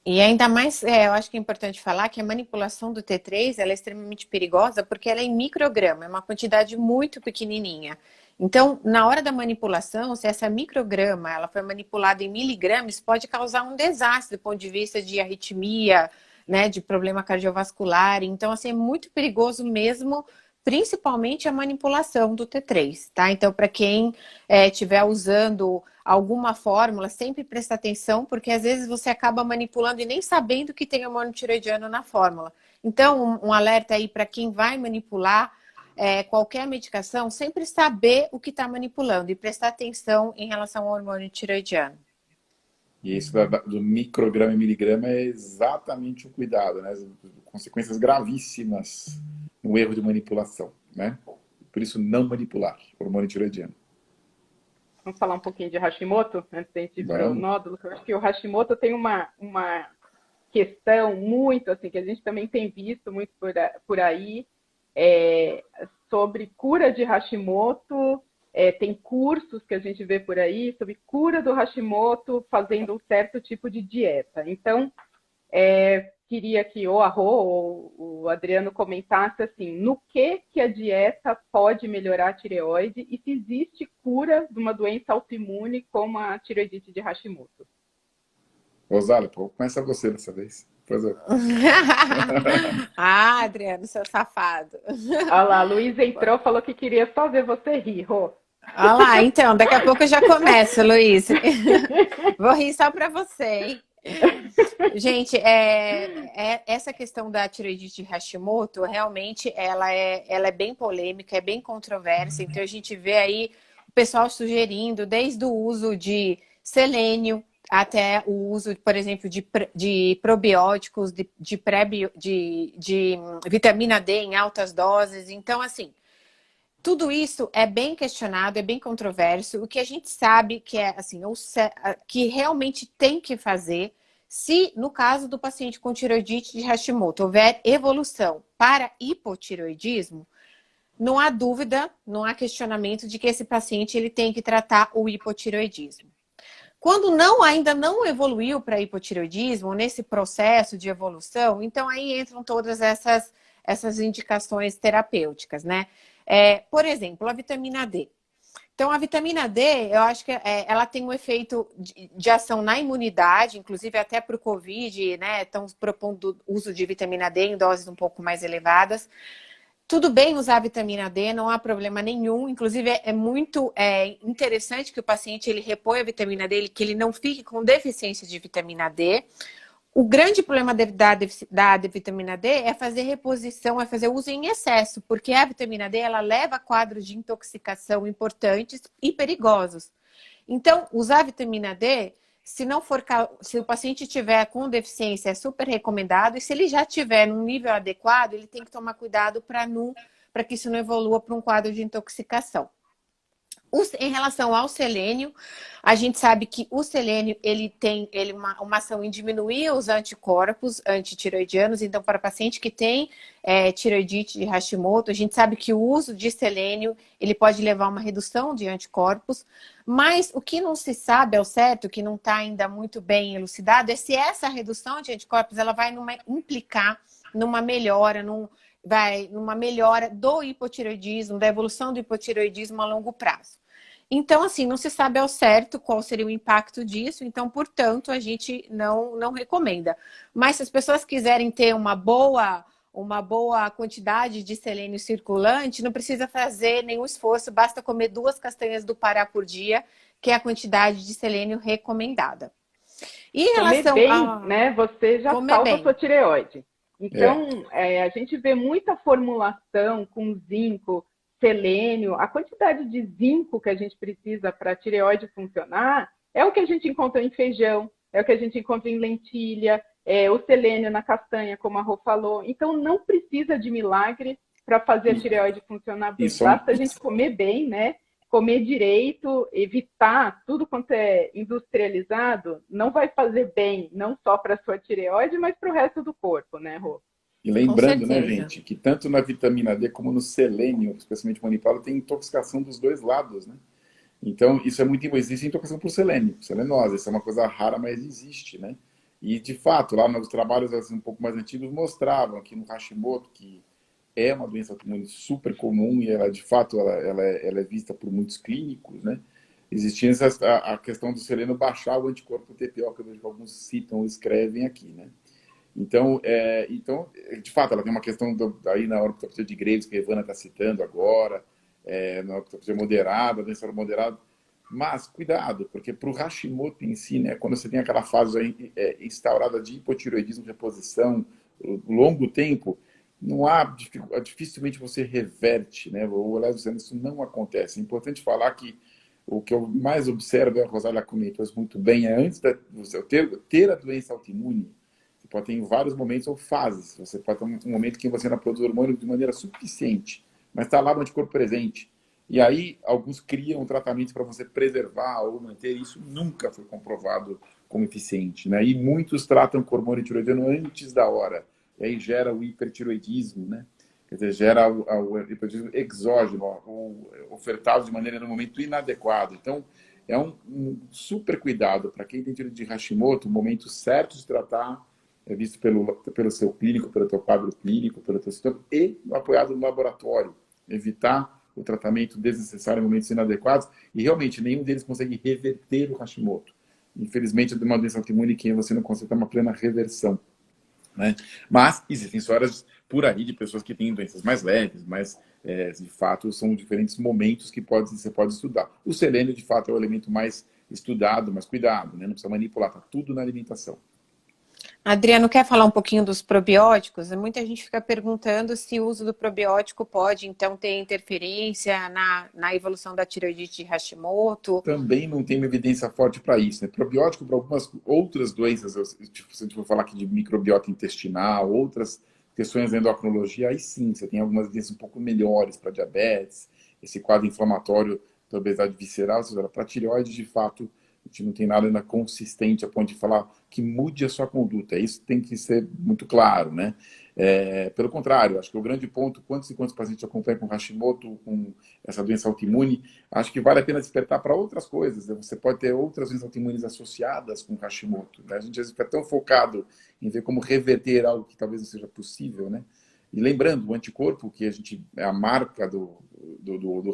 E ainda mais, eu acho que é importante falar que a manipulação do T3 ela é extremamente perigosa porque ela é em micrograma, é uma quantidade muito pequenininha. Então, na hora da manipulação, se essa micrograma ela foi manipulada em miligramas, pode causar um desastre do ponto de vista de arritmia, né, de problema cardiovascular. Então, assim, é muito perigoso mesmo, principalmente a manipulação do T3, tá? Então, para quem estiver usando alguma fórmula, sempre presta atenção, porque às vezes você acaba manipulando e nem sabendo que tem hormônio tiroidiano na fórmula. Então, um alerta aí para quem vai manipular qualquer medicação, sempre saber o que está manipulando e prestar atenção em relação ao hormônio tiroidiano. E isso do micrograma e miligrama é exatamente o cuidado, né? Consequências gravíssimas no erro de manipulação, né? Por isso, não manipular hormônio tiroidiano. Vamos falar um pouquinho de Hashimoto, antes de a gente ir para o nódulo. Eu acho que o Hashimoto tem uma questão muito, assim, que a gente também tem visto muito por aí, sobre cura de Hashimoto. Tem cursos que a gente vê por aí sobre cura do Hashimoto fazendo um certo tipo de dieta. Então, queria que ou a Rô ou o Adriano comentasse assim, no que a dieta pode melhorar a tireoide e se existe cura de uma doença autoimune como a tireoidite de Hashimoto. Rosália, começa você dessa vez. Adriano, seu safado. Olha lá, a Luísa entrou, falou que queria só ver você rir, Rô. Olha lá, então, daqui a pouco eu já começo, Luiz. Vou rir só para você, hein? Gente, essa questão da tireoidite de Hashimoto, realmente, ela é bem polêmica, é bem controversa. Então, a gente vê aí o pessoal sugerindo, desde o uso de selênio, até o uso, por exemplo, de probióticos, de vitamina D em altas doses. Então, assim, tudo isso é bem questionado, é bem controverso. O que a gente sabe que é assim, que realmente tem que fazer, se no caso do paciente com tireoidite de Hashimoto houver evolução para hipotireoidismo, não há dúvida, não há questionamento de que esse paciente ele tem que tratar o hipotireoidismo. Quando ainda não evoluiu para hipotireoidismo, nesse processo de evolução, então aí entram todas essas indicações terapêuticas, né? Por exemplo, a vitamina D. Então, a vitamina D, eu acho que ela tem um efeito de ação na imunidade, inclusive até para o Covid, né? Estão propondo o uso de vitamina D em doses um pouco mais elevadas. Tudo bem usar vitamina D, não há problema nenhum. Inclusive, é muito interessante que o paciente ele reponha a vitamina D, que ele não fique com deficiência de vitamina D. O grande problema da vitamina D é fazer reposição, é fazer uso em excesso, porque a vitamina D ela leva a quadros de intoxicação importantes e perigosos. Então, usar vitamina D, se o paciente tiver com deficiência, é super recomendado, e se ele já tiver num nível adequado, ele tem que tomar cuidado para que isso não evolua para um quadro de intoxicação. Em relação ao selênio, a gente sabe que o selênio ele tem uma ação em diminuir os anticorpos antitiroidianos. Então, para paciente que tem tiroidite de Hashimoto, a gente sabe que o uso de selênio ele pode levar a uma redução de anticorpos. Mas o que não se sabe ao certo, que não está ainda muito bem elucidado, é se essa redução de anticorpos ela vai implicar numa melhora, numa melhora do hipotireoidismo, da evolução do hipotireoidismo a longo prazo. Então, assim, não se sabe ao certo qual seria o impacto disso, então, portanto, a gente não recomenda. Mas se as pessoas quiserem ter uma boa quantidade de selênio circulante, não precisa fazer nenhum esforço, basta comer 2 castanhas do Pará por dia, que é a quantidade de selênio recomendada. E em relação bem, né? Você já salva a sua tireoide. Então, a gente vê muita formulação com zinco, selênio. A quantidade de zinco que a gente precisa para a tireoide funcionar é o que a gente encontra em feijão, é o que a gente encontra em lentilha, o selênio na castanha, como a Rô falou. Então, não precisa de milagre para fazer a tireoide funcionar bem. Basta a gente comer bem, né? Comer direito, evitar tudo quanto é industrializado, não vai fazer bem, não só para a sua tireoide, mas para o resto do corpo, né, Rô? E lembrando, né, gente, que tanto na vitamina D como no selênio, especialmente manipulado, tem intoxicação dos dois lados, né? Então, isso é muito... Existe intoxicação por selênio, selenose, isso é uma coisa rara, mas existe, né? E, de fato, lá nos trabalhos assim, um pouco mais antigos mostravam que no Hashimoto, que é uma doença autoimune super comum e ela, de fato, ela é vista por muitos clínicos, né? Existia a questão do selênio baixar o anticorpo TPO, que eu vejo que alguns citam ou escrevem aqui, né? Então, de fato, ela tem uma questão aí na ortopedia de Graves, que a Ivana está citando agora, na ortopedia moderada, doença moderada. Mas, cuidado, porque para o Hashimoto em si, né, quando você tem aquela fase aí, instaurada de hipotireoidismo, reposição, longo tempo, não há, dificilmente você reverte, né? Ou, aliás, isso não acontece. É importante falar que o que eu mais observo, a Rosália comentou isso muito bem, é antes de você ter a doença autoimune, você pode ter em vários momentos ou fases. Você pode ter um momento que você não produz hormônio de maneira suficiente, mas está lá o anticorpo presente. E aí, alguns criam tratamentos para você preservar ou manter. Isso nunca foi comprovado como eficiente, né? E muitos tratam com hormônio tiroidiano antes da hora. E aí gera o hipertiroidismo, né? Quer dizer, gera o hipertiroidismo exógeno, ou ofertado de maneira, no momento, inadequado. Então, é um super cuidado para quem tem tiroide de Hashimoto, o momento certo de tratar é visto pelo seu clínico, pelo teu quadro clínico, pelo teu sistema, e apoiado no laboratório. Evitar o tratamento desnecessário em momentos inadequados, e realmente nenhum deles consegue reverter o Hashimoto. Infelizmente, é uma doença autoimune que você não consegue ter uma plena reversão, né? Mas existem histórias por aí de pessoas que têm doenças mais leves, mas de fato são diferentes momentos que você pode estudar. O selênio, de fato, é o elemento mais estudado, mas cuidado, né? Não precisa manipular, está tudo na alimentação. Adriano, quer falar um pouquinho dos probióticos? Muita gente fica perguntando se o uso do probiótico pode, então, ter interferência na evolução da tireoidite de Hashimoto. Também não tem uma evidência forte para isso, né? Probiótico para algumas outras doenças, tipo, se a gente for falar aqui de microbiota intestinal, outras questões da endocrinologia, aí sim, você tem algumas evidências um pouco melhores para diabetes, esse quadro inflamatório da obesidade visceral, ou seja, para tireoide, de fato, a gente não tem nada ainda consistente a ponto de falar que mude a sua conduta. Isso tem que ser muito claro, né? Pelo contrário, acho que o grande ponto, quantos e quantos pacientes acompanham com Hashimoto, com essa doença autoimune, acho que vale a pena despertar para outras coisas, né? Você pode ter outras doenças autoimunes associadas com Hashimoto, né? A gente fica tão focado em ver como reverter algo que talvez não seja possível, né? E lembrando, o anticorpo, que a gente é a marca do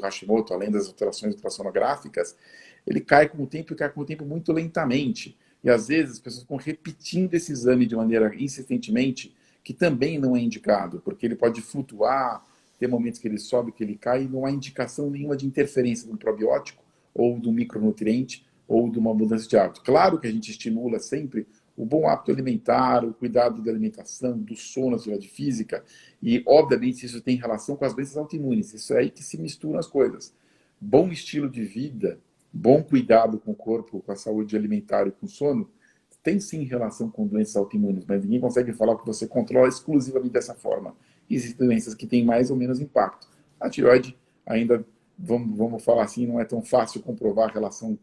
Hashimoto, além das alterações ultrassonográficas, ele cai com o tempo e cai com o tempo muito lentamente. E às vezes as pessoas ficam repetindo esse exame de maneira insistentemente, que também não é indicado, porque ele pode flutuar, ter momentos que ele sobe, que ele cai, e não há indicação nenhuma de interferência de um probiótico, ou de um micronutriente, ou de uma mudança de hábito. Claro que a gente estimula sempre o bom hábito alimentar, o cuidado da alimentação, do sono, da atividade física, e obviamente isso tem relação com as doenças autoimunes, isso é aí que se misturam as coisas. Bom estilo de vida, bom cuidado com o corpo, com a saúde alimentar e com o sono, tem sim relação com doenças autoimunes, mas ninguém consegue falar que você controla exclusivamente dessa forma. Existem doenças que têm mais ou menos impacto. A tireoide ainda, vamos falar assim, não é tão fácil comprovar a relação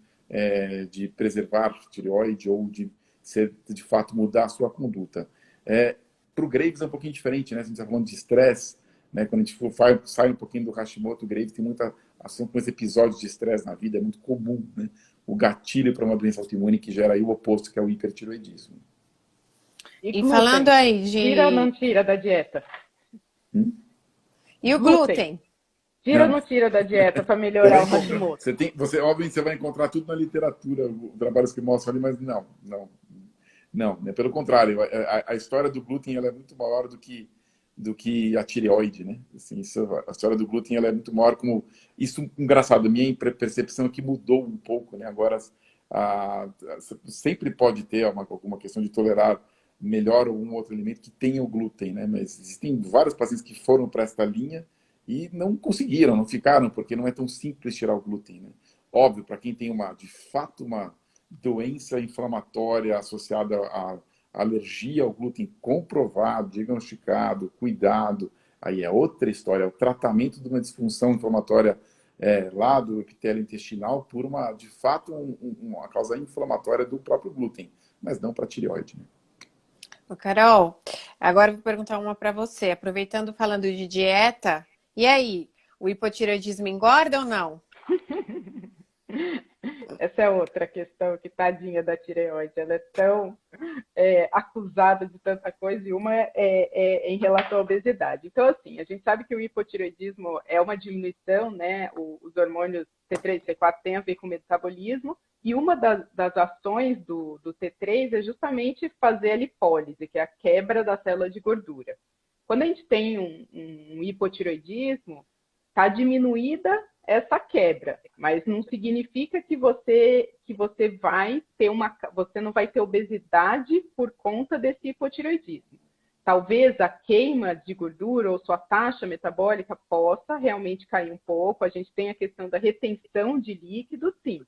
de preservar a tireoide ou de ser, de fato, mudar a sua conduta. Para o Graves é um pouquinho diferente, né? A gente está falando de estresse, né? Quando a gente sai um pouquinho do Hashimoto, o Graves tem muita ação com os episódios de estresse na vida, é muito comum, né? O gatilho para uma doença autoimune que gera aí o oposto, que é o hipertiroidismo. E falando aí de... Tira ou não tira da dieta? E o glúten? Tira ou não tira da dieta para melhorar o Hashimoto? Obviamente, você vai encontrar tudo na literatura, trabalhos que mostram ali, mas não, né? Pelo contrário, a história do glúten ela é muito maior do que a tireoide, né? Assim, a história do glúten ela é muito maior como... Isso, engraçado, a minha percepção é que mudou um pouco, né? Agora, sempre pode ter alguma questão de tolerar melhor um outro alimento que tenha o glúten, né? Mas existem vários pacientes que foram para esta linha e não conseguiram, não ficaram, porque não é tão simples tirar o glúten, né? Óbvio, para quem tem de fato uma doença inflamatória associada à alergia ao glúten comprovado, diagnosticado, cuidado, aí é outra história, é o tratamento de uma disfunção inflamatória lá do epitélio intestinal por de fato, uma causa inflamatória do próprio glúten, mas não para tireoide, né? Carol, agora eu vou perguntar uma para você. Aproveitando falando de dieta, e aí, o hipotireoidismo engorda ou não? Essa é outra questão, que tadinha da tireoide. Ela é tão acusada de tanta coisa, e uma é em relação à obesidade. Então, assim, a gente sabe que o hipotireoidismo é uma diminuição, né? Os hormônios T3 e T4 têm a ver com o metabolismo, e uma das ações do T3 é justamente fazer a lipólise, que é a quebra da célula de gordura. Quando a gente tem um hipotireoidismo, está diminuída essa quebra, mas não significa que você vai ter você não vai ter obesidade por conta desse hipotireoidismo. Talvez a queima de gordura ou sua taxa metabólica possa realmente cair um pouco. A gente tem a questão da retenção de líquido, sim.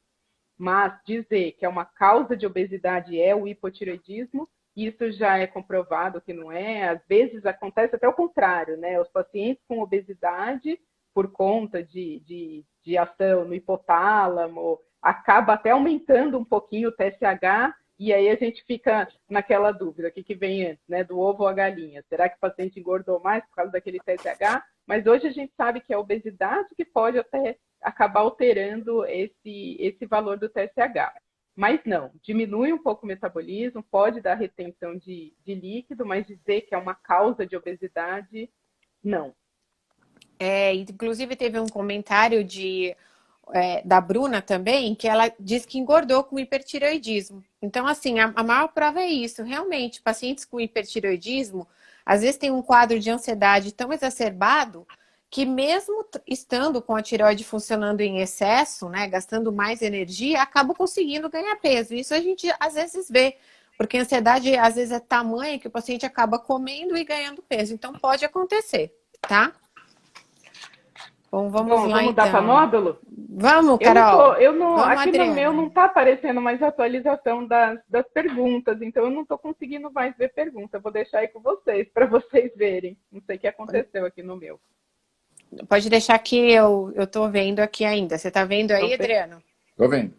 Mas dizer que é uma causa de obesidade o hipotireoidismo, isso já é comprovado que não é. Às vezes acontece até o contrário, né? Os pacientes com obesidade, por conta de ação no hipotálamo, acaba até aumentando um pouquinho o TSH, e aí a gente fica naquela dúvida, o que vem antes, né? Do ovo ou a galinha? Será que o paciente engordou mais por causa daquele TSH? Mas hoje a gente sabe que é a obesidade que pode até acabar alterando esse valor do TSH. Mas não, diminui um pouco o metabolismo, pode dar retenção de líquido, mas dizer que é uma causa de obesidade, não. Inclusive teve um comentário da Bruna também, que ela diz que engordou com hipertireoidismo. Então, assim, a maior prova é isso. Realmente, pacientes com hipertireoidismo, às vezes tem um quadro de ansiedade tão exacerbado que mesmo estando com a tireoide funcionando em excesso, né, gastando mais energia, acaba conseguindo ganhar peso. Isso a gente às vezes vê, porque a ansiedade às vezes é tamanha que o paciente acaba comendo e ganhando peso. Então pode acontecer, tá? Bom, vamos lá vamos então. Dar para nódulo? Vamos, Carol. Vamos, aqui Adriana. No meu não está aparecendo mais atualização das perguntas, então eu não estou conseguindo mais ver pergunta. Vou deixar aí com vocês, para vocês verem. Não sei o que aconteceu aqui no meu. Pode deixar que eu estou vendo aqui ainda. Você está vendo aí, então, Adriano? Estou vendo.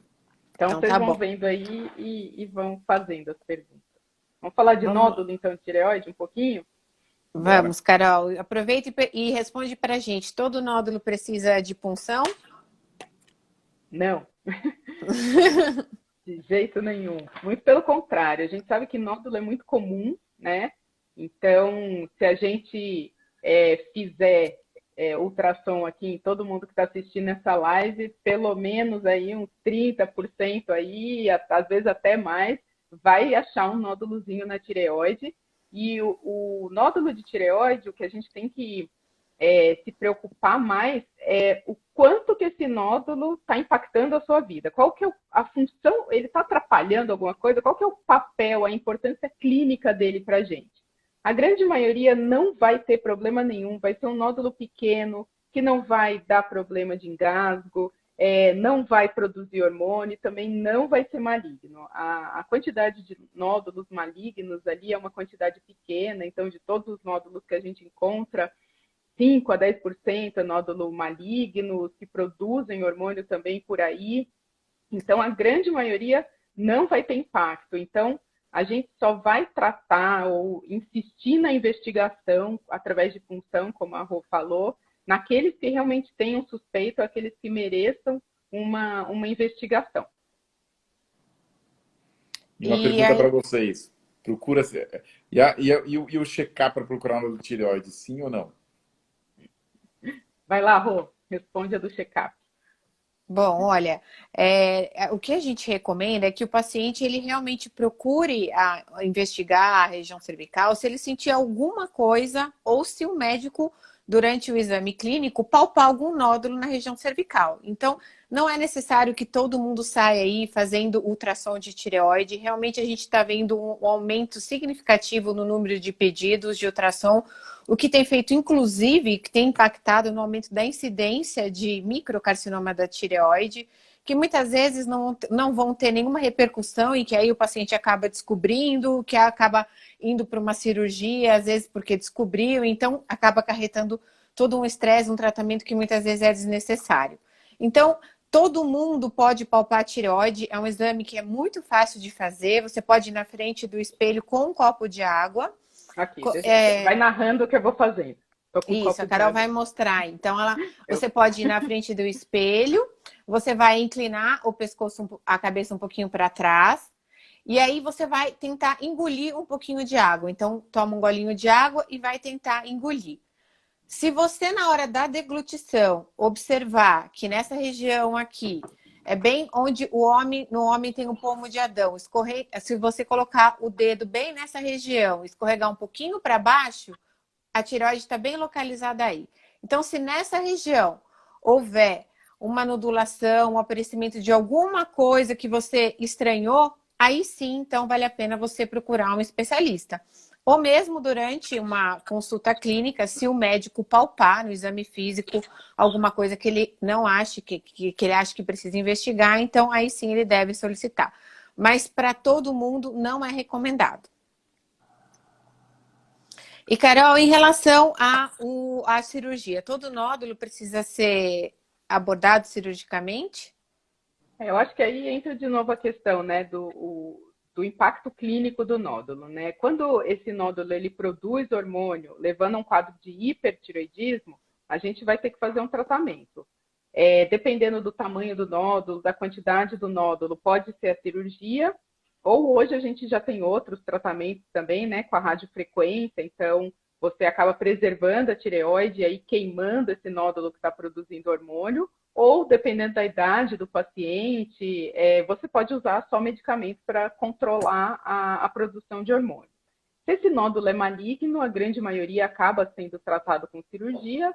Então vocês vão vendo aí e vão fazendo as perguntas. Vamos falar de nódulo, então, de tireoide um pouquinho? Vamos, Carol. Aproveita e responde para a gente. Todo nódulo precisa de punção? Não. De jeito nenhum. Muito pelo contrário. A gente sabe que nódulo é muito comum, né? Então, se a gente fizer ultrassom aqui em todo mundo que está assistindo essa live, pelo menos aí uns 30% aí, às vezes até mais, vai achar um nódulozinho na tireoide. E o nódulo de tireoide, o que a gente tem que se preocupar mais é o quanto que esse nódulo está impactando a sua vida. Qual que é a função, ele está atrapalhando alguma coisa? Qual que é o papel, a importância clínica dele para a gente? A grande maioria não vai ter problema nenhum, vai ser um nódulo pequeno, que não vai dar problema de engasgo, não vai produzir hormônio, também não vai ser maligno. A quantidade de nódulos malignos ali é uma quantidade pequena, então de todos os nódulos que a gente encontra, 5 a 10% é nódulo maligno, que produzem hormônio também por aí. Então, a grande maioria não vai ter impacto. Então, a gente só vai tratar ou insistir na investigação através de punção, como a Rô falou, naqueles que realmente tenham suspeito, aqueles que mereçam uma investigação. E uma pergunta para vocês. Procura e o check-up para procurar nódulo de tireoide, sim ou não? Vai lá, Rô, responde a do check-up. Bom, olha, o que a gente recomenda é que o paciente ele realmente procure investigar a região cervical se ele sentir alguma coisa ou se o médico, durante o exame clínico, palpar algum nódulo na região cervical. Então, não é necessário que todo mundo saia aí fazendo ultrassom de tireoide. Realmente a gente está vendo um aumento significativo no número de pedidos de ultrassom, o que tem feito, inclusive, que tem impactado no aumento da incidência de microcarcinoma da tireoide, que muitas vezes não vão ter nenhuma repercussão e que aí o paciente acaba descobrindo, que acaba indo para uma cirurgia, às vezes porque descobriu, então acaba acarretando todo um estresse, um tratamento que muitas vezes é desnecessário. Então, todo mundo pode palpar a tireoide, é um exame que é muito fácil de fazer, você pode ir na frente do espelho com um copo de água. Aqui, vai narrando o que eu vou fazendo. Isso, a Carol vai mostrar. Então, você pode ir na frente do espelho, você vai inclinar o pescoço, a cabeça um pouquinho para trás, e aí você vai tentar engolir um pouquinho de água. Então, toma um golinho de água e vai tentar engolir. Se você, na hora da deglutição, observar que nessa região aqui, é bem onde no homem tem o pomo de Adão, se você colocar o dedo bem nessa região, escorregar um pouquinho para baixo, a tireoide está bem localizada aí. Então, se nessa região houver uma nodulação, um aparecimento de alguma coisa que você estranhou, aí sim, então vale a pena você procurar um especialista. Ou mesmo durante uma consulta clínica, se o médico palpar no exame físico alguma coisa que ele não ache, que ele acha que precisa investigar, então aí sim ele deve solicitar. Mas para todo mundo não é recomendado. E, Carol, em relação à cirurgia, todo nódulo precisa ser abordado cirurgicamente? Eu acho que aí entra de novo a questão, né, do impacto clínico do nódulo, né? Quando esse nódulo ele produz hormônio, levando a um quadro de hipertireoidismo, a gente vai ter que fazer um tratamento. Dependendo do tamanho do nódulo, da quantidade do nódulo, pode ser a cirurgia, ou hoje a gente já tem outros tratamentos também, né, com a radiofrequência, então você acaba preservando a tireoide e aí queimando esse nódulo que está produzindo hormônio, ou dependendo da idade do paciente, você pode usar só medicamentos para controlar a produção de hormônio. Se esse nódulo é maligno, a grande maioria acaba sendo tratado com cirurgia,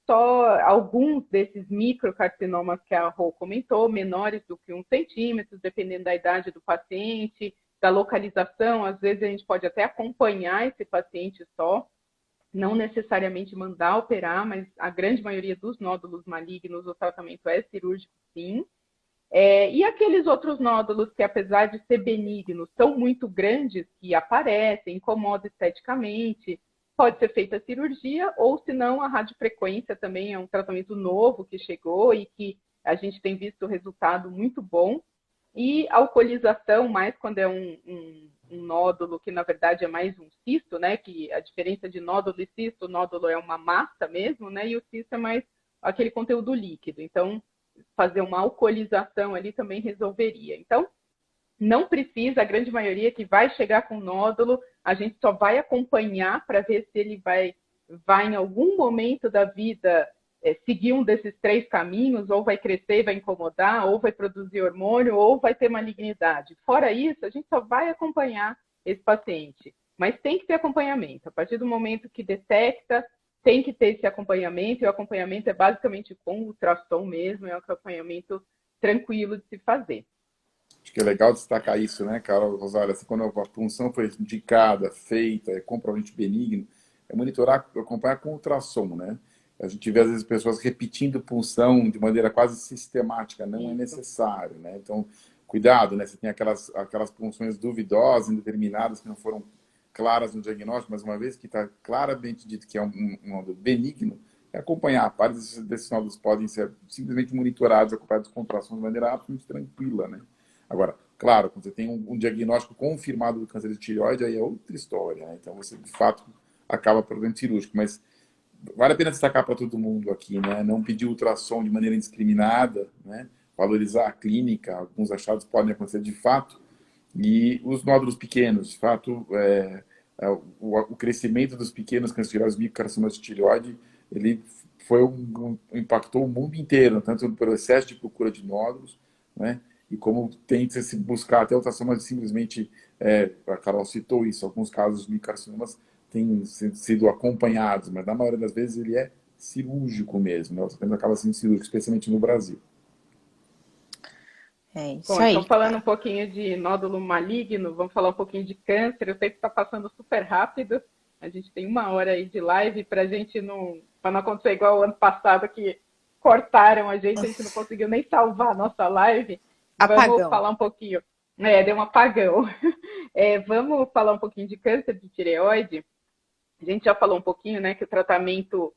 só alguns desses microcarcinomas que a Rô comentou, menores do que 1 centímetro, dependendo da idade do paciente, da localização, às vezes a gente pode até acompanhar esse paciente só, não necessariamente mandar operar, mas a grande maioria dos nódulos malignos, o tratamento é cirúrgico, sim. E aqueles outros nódulos que, apesar de ser benignos, são muito grandes, que aparecem, incomodam esteticamente, pode ser feita a cirurgia, ou se não, a radiofrequência também é um tratamento novo que chegou e que a gente tem visto resultado muito bom. E alcoolização, mais quando é um nódulo que, na verdade, é mais um cisto, né? Que a diferença de nódulo e cisto, o nódulo é uma massa mesmo, né? E o cisto é mais aquele conteúdo líquido. Então, fazer uma alcoolização ali também resolveria. Então, não precisa, a grande maioria que vai chegar com nódulo, a gente só vai acompanhar para ver se ele vai vai, em algum momento da vida, seguir um desses 3 caminhos, ou vai crescer, vai incomodar, ou vai produzir hormônio, ou vai ter malignidade. Fora isso, a gente só vai acompanhar esse paciente. Mas tem que ter acompanhamento. A partir do momento que detecta, tem que ter esse acompanhamento, e o acompanhamento é basicamente com ultrassom mesmo, é um acompanhamento tranquilo de se fazer. Acho que é legal destacar isso, né, Carol Rosário? Assim, quando a punção foi indicada, feita, é comprovadamente benigno, é monitorar, acompanhar com ultrassom, né? A gente vê, às vezes, pessoas repetindo punção de maneira quase sistemática, não é necessário, né? Então, cuidado, né? Você tem aquelas punções duvidosas, indeterminadas, que não foram claras no diagnóstico, mas uma vez que está claramente dito que é um nódulo benigno, é acompanhar. Vários desses nódulos podem ser simplesmente monitorados, acompanhados com ultrassom de maneira absolutamente tranquila, né? Agora, claro, quando você tem um diagnóstico confirmado do câncer de tireoide, aí é outra história, né? Então, você, de fato, acaba pelo tratamento cirúrgico. Mas vale a pena destacar para todo mundo aqui, né? Não pedir ultrassom de maneira indiscriminada, né? Valorizar a clínica, alguns achados podem acontecer de fato. E os nódulos pequenos, de fato, o crescimento dos pequenos cânceres microcarcinomas de tireoide, ele impactou o mundo inteiro, tanto pelo excesso de procura de nódulos, né? E como tenta se buscar até ultrassom, mas simplesmente, a Carol citou isso, alguns casos de microcarcinomas têm sido acompanhados, mas na maioria das vezes ele é cirúrgico mesmo, né? O tratamento acaba sendo cirúrgico, especialmente no Brasil. É isso Bom, aí. então falando um pouquinho de nódulo maligno, vamos falar um pouquinho de câncer. Eu sei que está passando super rápido. A gente tem 1 hora aí de live para não acontecer igual o ano passado, que cortaram a gente não conseguiu nem salvar a nossa live. Apagão. Vamos falar um pouquinho. Deu um apagão. Vamos falar um pouquinho de câncer de tireoide. A gente já falou um pouquinho, né, que o tratamento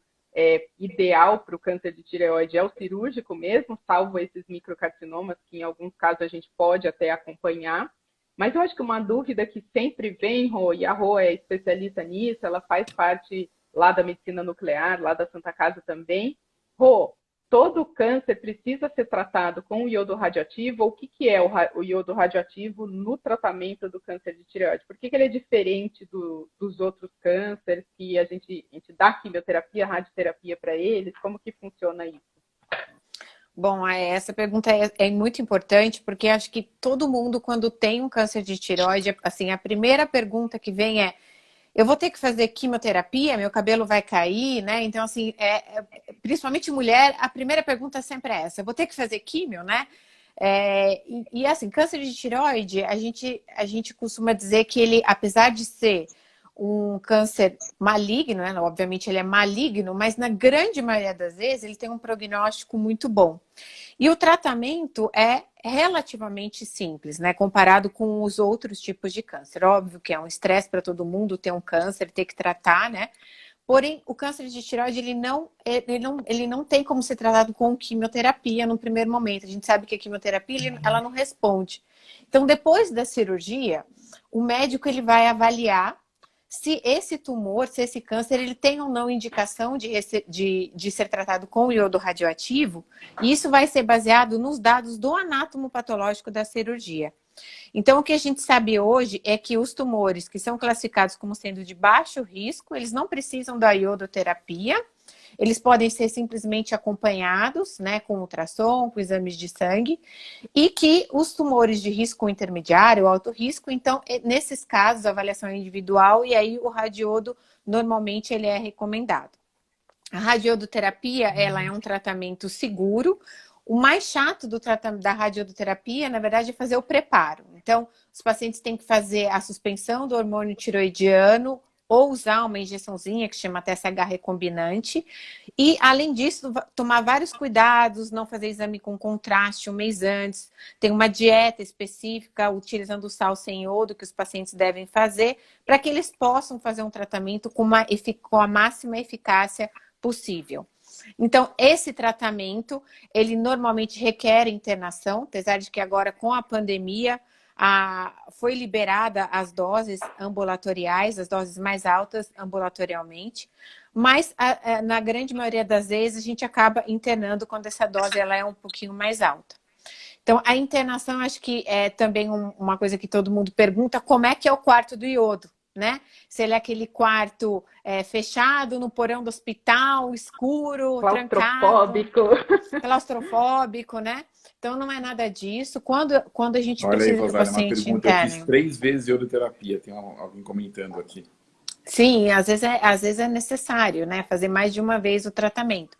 ideal para o câncer de tireoide é o cirúrgico mesmo, salvo esses microcarcinomas, que em alguns casos a gente pode até acompanhar. Mas eu acho que uma dúvida que sempre vem, Rô, e a Rô é especialista nisso, ela faz parte lá da medicina nuclear, lá da Santa Casa também. Rô, todo câncer precisa ser tratado com o iodo radioativo? Ou o que é o iodo radioativo no tratamento do câncer de tireoide? Por que ele é diferente dos outros cânceres, que a gente dá quimioterapia, radioterapia para eles? Como que funciona isso? Bom, essa pergunta é muito importante, porque acho que todo mundo, quando tem um câncer de tireoide, assim, a primeira pergunta que vem é: eu vou ter que fazer quimioterapia? Meu cabelo vai cair, né? Então, assim, principalmente mulher, a primeira pergunta sempre é essa: eu vou ter que fazer quimio, né? Assim, câncer de tireoide, a gente costuma dizer que ele, apesar de ser um câncer maligno, né? Obviamente ele é maligno, mas na grande maioria das vezes ele tem um prognóstico muito bom. E o tratamento é relativamente simples, né? Comparado com os outros tipos de câncer. Óbvio que é um estresse para todo mundo ter um câncer, ter que tratar, né? Porém, o câncer de tireoide, ele não tem como ser tratado com quimioterapia no primeiro momento. A gente sabe que a quimioterapia, ela não responde. Então, depois da cirurgia, o médico ele vai avaliar se esse tumor, se esse câncer, ele tem ou não indicação de ser tratado com iodo radioativo, e isso vai ser baseado nos dados do anátomo patológico da cirurgia. Então, o que a gente sabe hoje é que os tumores que são classificados como sendo de baixo risco, eles não precisam da iodoterapia, eles podem ser simplesmente acompanhados, né, com ultrassom, com exames de sangue, e que os tumores de risco intermediário, alto risco, então, nesses casos, a avaliação é individual, e aí o radiodo, normalmente, ele é recomendado. A radiodoterapia, ela é um tratamento seguro. O mais chato do tratamento da radioterapia, na verdade, é fazer o preparo. Então, os pacientes têm que fazer a suspensão do hormônio tiroidiano ou usar uma injeçãozinha que chama TSH recombinante. E, além disso, tomar vários cuidados, não fazer exame com contraste um mês antes. Tem uma dieta específica, utilizando sal sem iodo, que os pacientes devem fazer, para que eles possam fazer um tratamento com a máxima eficácia possível. Então, esse tratamento, ele normalmente requer internação, apesar de que agora, com a pandemia, foi liberada as doses ambulatoriais, as doses mais altas ambulatorialmente, mas na grande maioria das vezes a gente acaba internando quando essa dose ela é um pouquinho mais alta. Então, a internação acho que é também uma coisa que todo mundo pergunta: como é que é o quarto do iodo? né? Se ele é aquele quarto fechado no porão do hospital, escuro, trancado, claustrofóbico, né? Então não é nada disso. Quando a gente Olha aí, precisa que o Rosário, uma paciente pergunta. Eu fiz interne. 3 vezes iodoterapia. Tem alguém comentando aqui. Sim, às vezes é necessário, né? Fazer mais de uma vez o tratamento.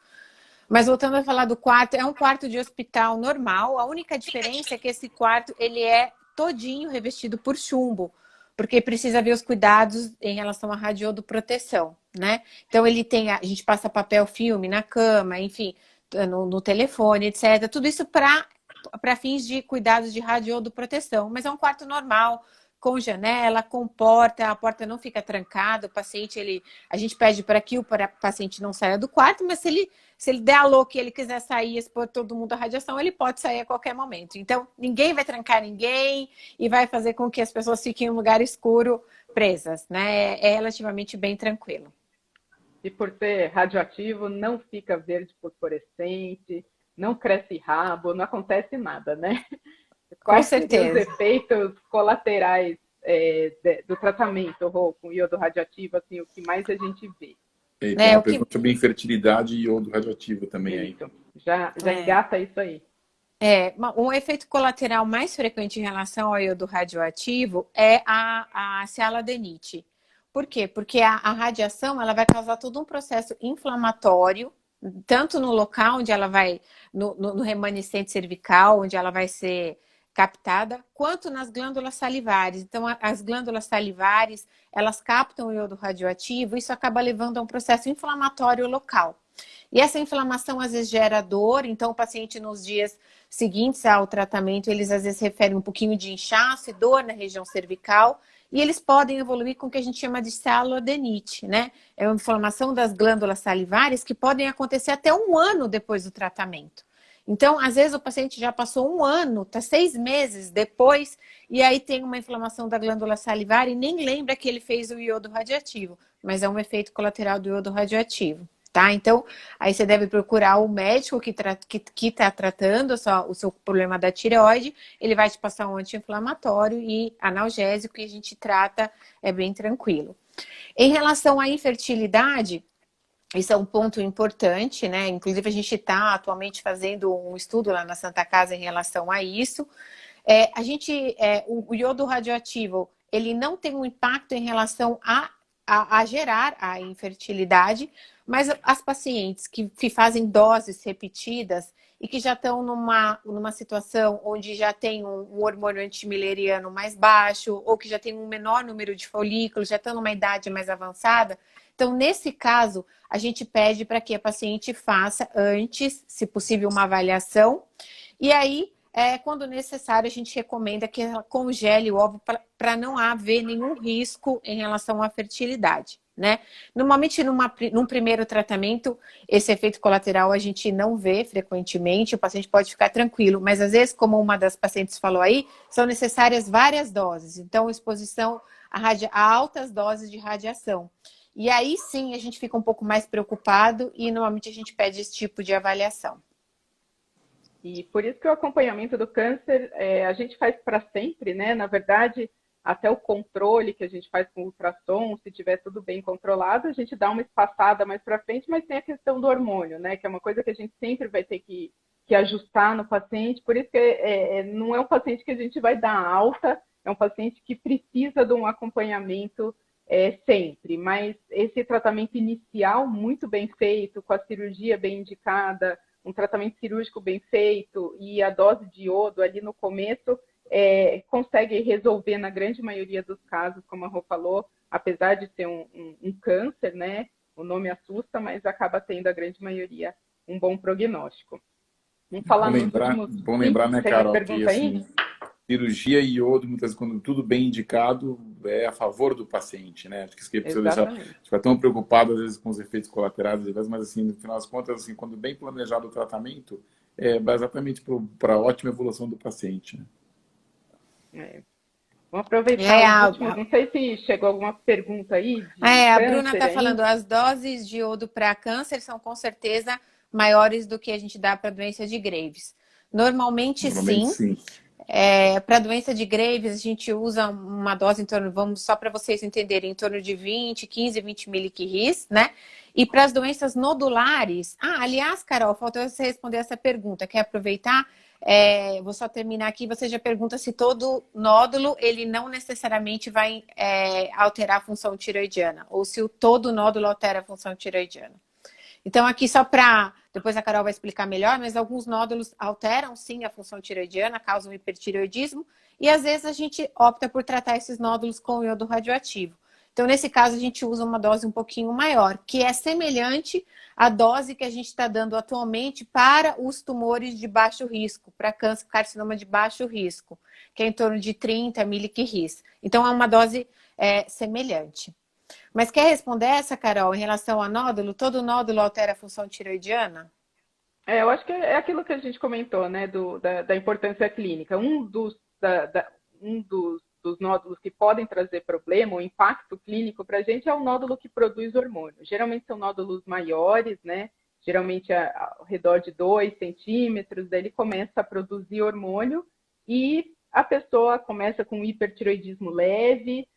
Mas voltando a falar do quarto, é um quarto de hospital normal. A única diferença é que esse quarto ele é todinho revestido por chumbo, porque precisa ver os cuidados em relação à radiodoproteção, né? Então ele tem, a gente passa papel filme na cama, enfim, no telefone, etc. Tudo isso para fins de cuidados de radiodoproteção, mas é um quarto normal, com janela, com porta, a porta não fica trancada, o paciente, a gente pede para que o paciente não saia do quarto, mas se ele der a louca e ele quiser sair e expor todo mundo à radiação, ele pode sair a qualquer momento. Então, ninguém vai trancar ninguém e vai fazer com que as pessoas fiquem em um lugar escuro presas, né? É relativamente bem tranquilo. E por ser radioativo, não fica verde fosforescente, não cresce rabo, não acontece nada, né? Quais seriam os efeitos colaterais do tratamento, Rô, com iodo radioativo, assim, o que mais a gente vê? E tem uma pergunta sobre infertilidade e iodo radioativo também isso. aí. Já engata isso aí. Um efeito colateral mais frequente em relação ao iodo radioativo é a cialadenite. Por quê? Porque a radiação ela vai causar todo um processo inflamatório, tanto no local onde ela vai, no remanescente cervical, onde ela vai ser captada, quanto nas glândulas salivares. Então, as glândulas salivares, elas captam o iodo radioativo, e isso acaba levando a um processo inflamatório local. E essa inflamação às vezes gera dor, então o paciente nos dias seguintes ao tratamento, eles às vezes referem um pouquinho de inchaço e dor na região cervical, e eles podem evoluir com o que a gente chama de cialadenite, né? É uma inflamação das glândulas salivares que podem acontecer até 1 ano depois do tratamento. Então, às vezes o paciente já passou 1 ano, está 6 meses depois, e aí tem uma inflamação da glândula salivar e nem lembra que ele fez o iodo radioativo, mas é um efeito colateral do iodo radioativo. Tá? Então, aí você deve procurar o médico que está tratando o seu problema da tireoide, ele vai te passar um anti-inflamatório e analgésico, e a gente trata, é bem tranquilo. Em relação à infertilidade, isso é um ponto importante, né? Inclusive, a gente está atualmente fazendo um estudo lá na Santa Casa em relação a isso. O iodo radioativo, ele não tem um impacto em relação a gerar a infertilidade, mas as pacientes que fazem doses repetidas e que já estão numa situação onde já tem um hormônio antimileriano mais baixo, ou que já tem um menor número de folículos, já estão numa idade mais avançada, então, nesse caso, a gente pede para que a paciente faça antes, se possível, uma avaliação, e aí, quando necessário, a gente recomenda que ela congele o óvulo para não haver nenhum risco em relação à fertilidade, né? Normalmente, num primeiro tratamento, esse efeito colateral a gente não vê frequentemente, o paciente pode ficar tranquilo, mas às vezes, como uma das pacientes falou aí, são necessárias várias doses, então exposição a altas doses de radiação. E aí sim a gente fica um pouco mais preocupado e normalmente a gente pede esse tipo de avaliação. E por isso que o acompanhamento do câncer a gente faz para sempre, né? Na verdade, até o controle que a gente faz com o ultrassom, se tiver tudo bem controlado, a gente dá uma espaçada mais para frente, mas tem a questão do hormônio, né? Que é uma coisa que a gente sempre vai ter que ajustar no paciente. Por isso que não é um paciente que a gente vai dar alta, é um paciente que precisa de um acompanhamento sempre, mas esse tratamento inicial muito bem feito, com a cirurgia bem indicada, um tratamento cirúrgico bem feito e a dose de iodo ali no começo consegue resolver na grande maioria dos casos, como a Rô falou, apesar de ser um câncer, né? O nome assusta, mas acaba tendo a grande maioria um bom prognóstico. Vamos falar bom lembrar, né, Carol, que aí? Assim, cirurgia e iodo, muitas vezes, quando tudo bem indicado, é a favor do paciente, né? Acho que isso que precisa deixar, ficar tão preocupado, às vezes, com os efeitos colaterais, mas, assim, no final das contas, assim, quando bem planejado o tratamento, vai exatamente para a ótima evolução do paciente, né? Vamos aproveitar os últimos. Não sei se chegou alguma pergunta aí. A Bruna está falando, as doses de iodo para câncer são com certeza maiores do que a gente dá para doença de Graves. Normalmente sim. Para a doença de Graves, a gente usa uma dose em torno, vamos só para vocês entenderem, em torno de 20, 15, 20 miliquirris, né? E para as doenças nodulares... Ah, aliás, Carol, faltou você responder essa pergunta. Quer aproveitar? Vou só terminar aqui. Você já pergunta se todo nódulo, ele não necessariamente vai alterar a função tiroidiana, ou se todo nódulo altera a função tiroidiana. Então, aqui só para... Depois a Carol vai explicar melhor, mas alguns nódulos alteram, sim, a função tiroidiana, causam hipertireoidismo, e às vezes a gente opta por tratar esses nódulos com iodo radioativo. Então, nesse caso, a gente usa uma dose um pouquinho maior, que é semelhante à dose que a gente está dando atualmente para os tumores de baixo risco, para câncer, carcinoma de baixo risco, que é em torno de 30 miliquirris. Então, é uma dose semelhante. Mas quer responder essa, Carol, em relação a nódulo? Todo nódulo altera a função tiroidiana? Eu acho que é aquilo que a gente comentou, né, da importância clínica. Um dos nódulos que podem trazer problema, o impacto clínico para a gente é o nódulo que produz hormônio. Geralmente são nódulos maiores, né? Geralmente ao redor de 2 centímetros, daí ele começa a produzir hormônio e a pessoa começa com hipertiroidismo leve.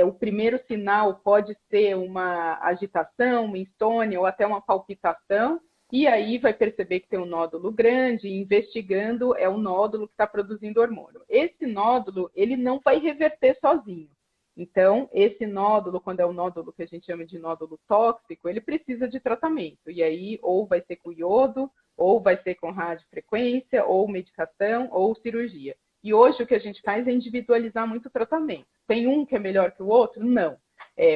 O primeiro sinal pode ser uma agitação, uma insônia ou até uma palpitação, e aí vai perceber que tem um nódulo grande, e investigando é um nódulo que está produzindo hormônio. Esse nódulo, ele não vai reverter sozinho. Então, esse nódulo, quando é um nódulo que a gente chama de nódulo tóxico, ele precisa de tratamento. E aí, ou vai ser com iodo, ou vai ser com radiofrequência, ou medicação, ou cirurgia. E hoje o que a gente faz é individualizar muito o tratamento. Tem um que é melhor que o outro? Não.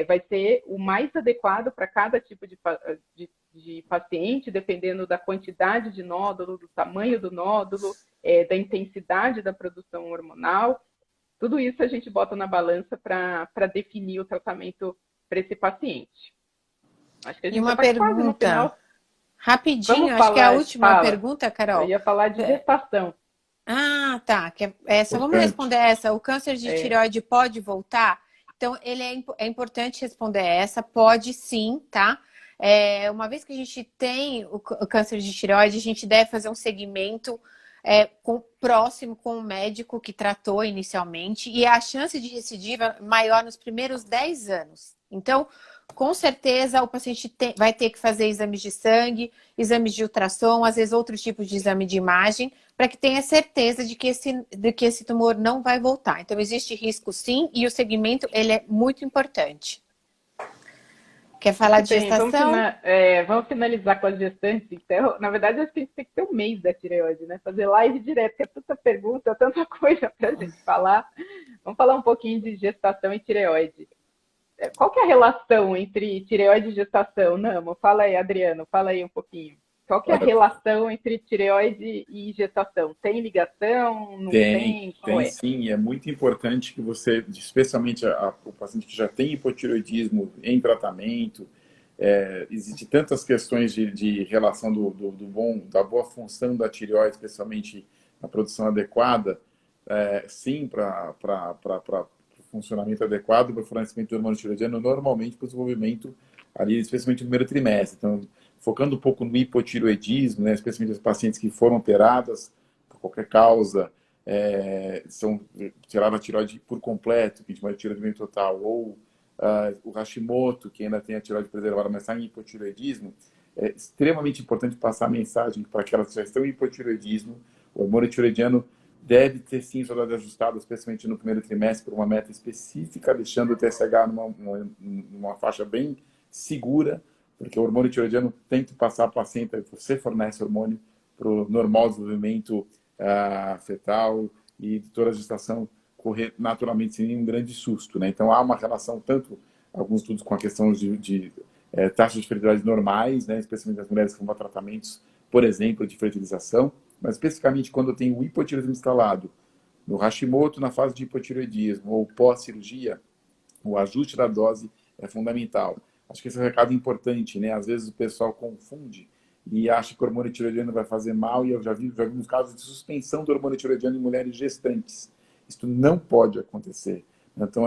Vai ser o mais adequado para cada tipo de paciente, dependendo da quantidade de nódulo, do tamanho do nódulo, da intensidade da produção hormonal. Tudo isso a gente bota na balança para definir o tratamento para esse paciente. Acho que a gente E uma já está quase no pergunta, final. rapidinho, acho que é a última pergunta, Carol. Eu ia falar de gestação. Ah, tá. Só vamos responder essa. O câncer de tireoide pode voltar? Então, é importante responder essa. Pode sim, tá? Uma vez que a gente tem o câncer de tireoide, a gente deve fazer um segmento próximo com o médico que tratou inicialmente, e a chance de recidiva maior nos primeiros 10 anos. Então, com certeza, o paciente vai ter que fazer exames de sangue, exames de ultrassom, às vezes outros tipos de exame de imagem, para que tenha certeza de que esse tumor não vai voltar. Então, existe risco sim, e o segmento ele é muito importante. Quer falar de gestação? Vamos finalizar com as gestantes. Então, na verdade, acho que a gente tem que ter um mês da tireoide, né? Fazer live direto, porque é tanta pergunta, tanta coisa para a gente falar. Vamos falar um pouquinho de gestação e tireoide. Qual que é a relação entre tireoide e gestação, Namo? Fala aí, Adriano, fala aí um pouquinho. Qual que é a relação entre tireoide e gestação? Tem ligação? Não tem? Tem sim, e é muito importante que você, especialmente o paciente que já tem hipotireoidismo em tratamento, existe tantas questões de relação da boa função da tireoide, especialmente na produção adequada, sim, para funcionamento adequado para o fornecimento do hormônio tireoidiano, normalmente para o desenvolvimento ali, especialmente no primeiro trimestre. Então, focando um pouco no hipotireoidismo, né, especialmente as pacientes que foram operadas por qualquer causa, são tiraram a tireoide por completo, que a gente chama de tireoidismo total, ou o Hashimoto, que ainda tem a tireoide preservada, mas está em hipotireoidismo, é extremamente importante passar a mensagem para aquelas que já estão em hipotireoidismo. O hormônio tireoidiano deve ter sim sua dose ajustada, especialmente no primeiro trimestre, por uma meta específica, deixando o TSH numa faixa bem segura, porque o hormônio tireoidiano tem que passar a placenta, você fornece hormônio para o normal desenvolvimento fetal e toda a gestação correr naturalmente sem nenhum grande susto, né? Então há uma relação, tanto alguns estudos com a questão de taxas de fertilidade normais, né? Especialmente as mulheres que vão para tratamentos, por exemplo, de fertilização, mas especificamente quando eu tenho o hipotireoidismo instalado, no Hashimoto, na fase de hipotireoidismo ou pós-cirurgia, o ajuste da dose é fundamental. Acho que esse é um recado importante, né? Às vezes o pessoal confunde e acha que o hormônio tireoidiano vai fazer mal, e eu já vi uns casos de suspensão do hormônio tireoidiano em mulheres gestantes. Isso não pode acontecer. Então,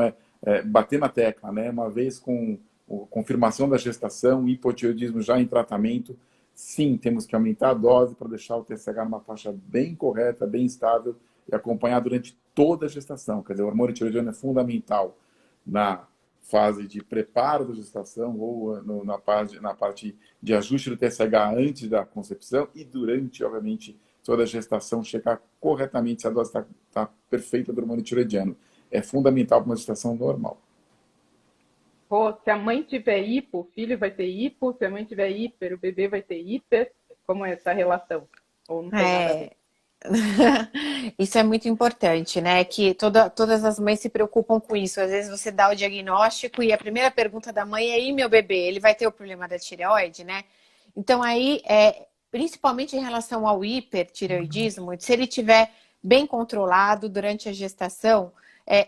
bater na tecla, né? Uma vez com a confirmação da gestação, hipotireoidismo já em tratamento, sim, temos que aumentar a dose para deixar o TSH numa faixa bem correta, bem estável, e acompanhar durante toda a gestação. Quer dizer, o hormônio tiroidiano é fundamental na fase de preparo da gestação ou na parte de ajuste do TSH antes da concepção e durante, obviamente, toda a gestação, checar corretamente se a dose está perfeita do hormônio tiroidiano. É fundamental para uma gestação normal. Pô, se a mãe tiver hipo, o filho vai ter hipo, se a mãe tiver hiper, o bebê vai ter hiper. Como é essa relação? Ou não tem nada a ver? Isso é muito importante, né? Que todas as mães se preocupam com isso. Às vezes você dá o diagnóstico e a primeira pergunta da mãe é: e meu bebê, ele vai ter o problema da tireoide, né? Então aí, principalmente em relação ao hipertireoidismo, se ele tiver bem controlado durante a gestação,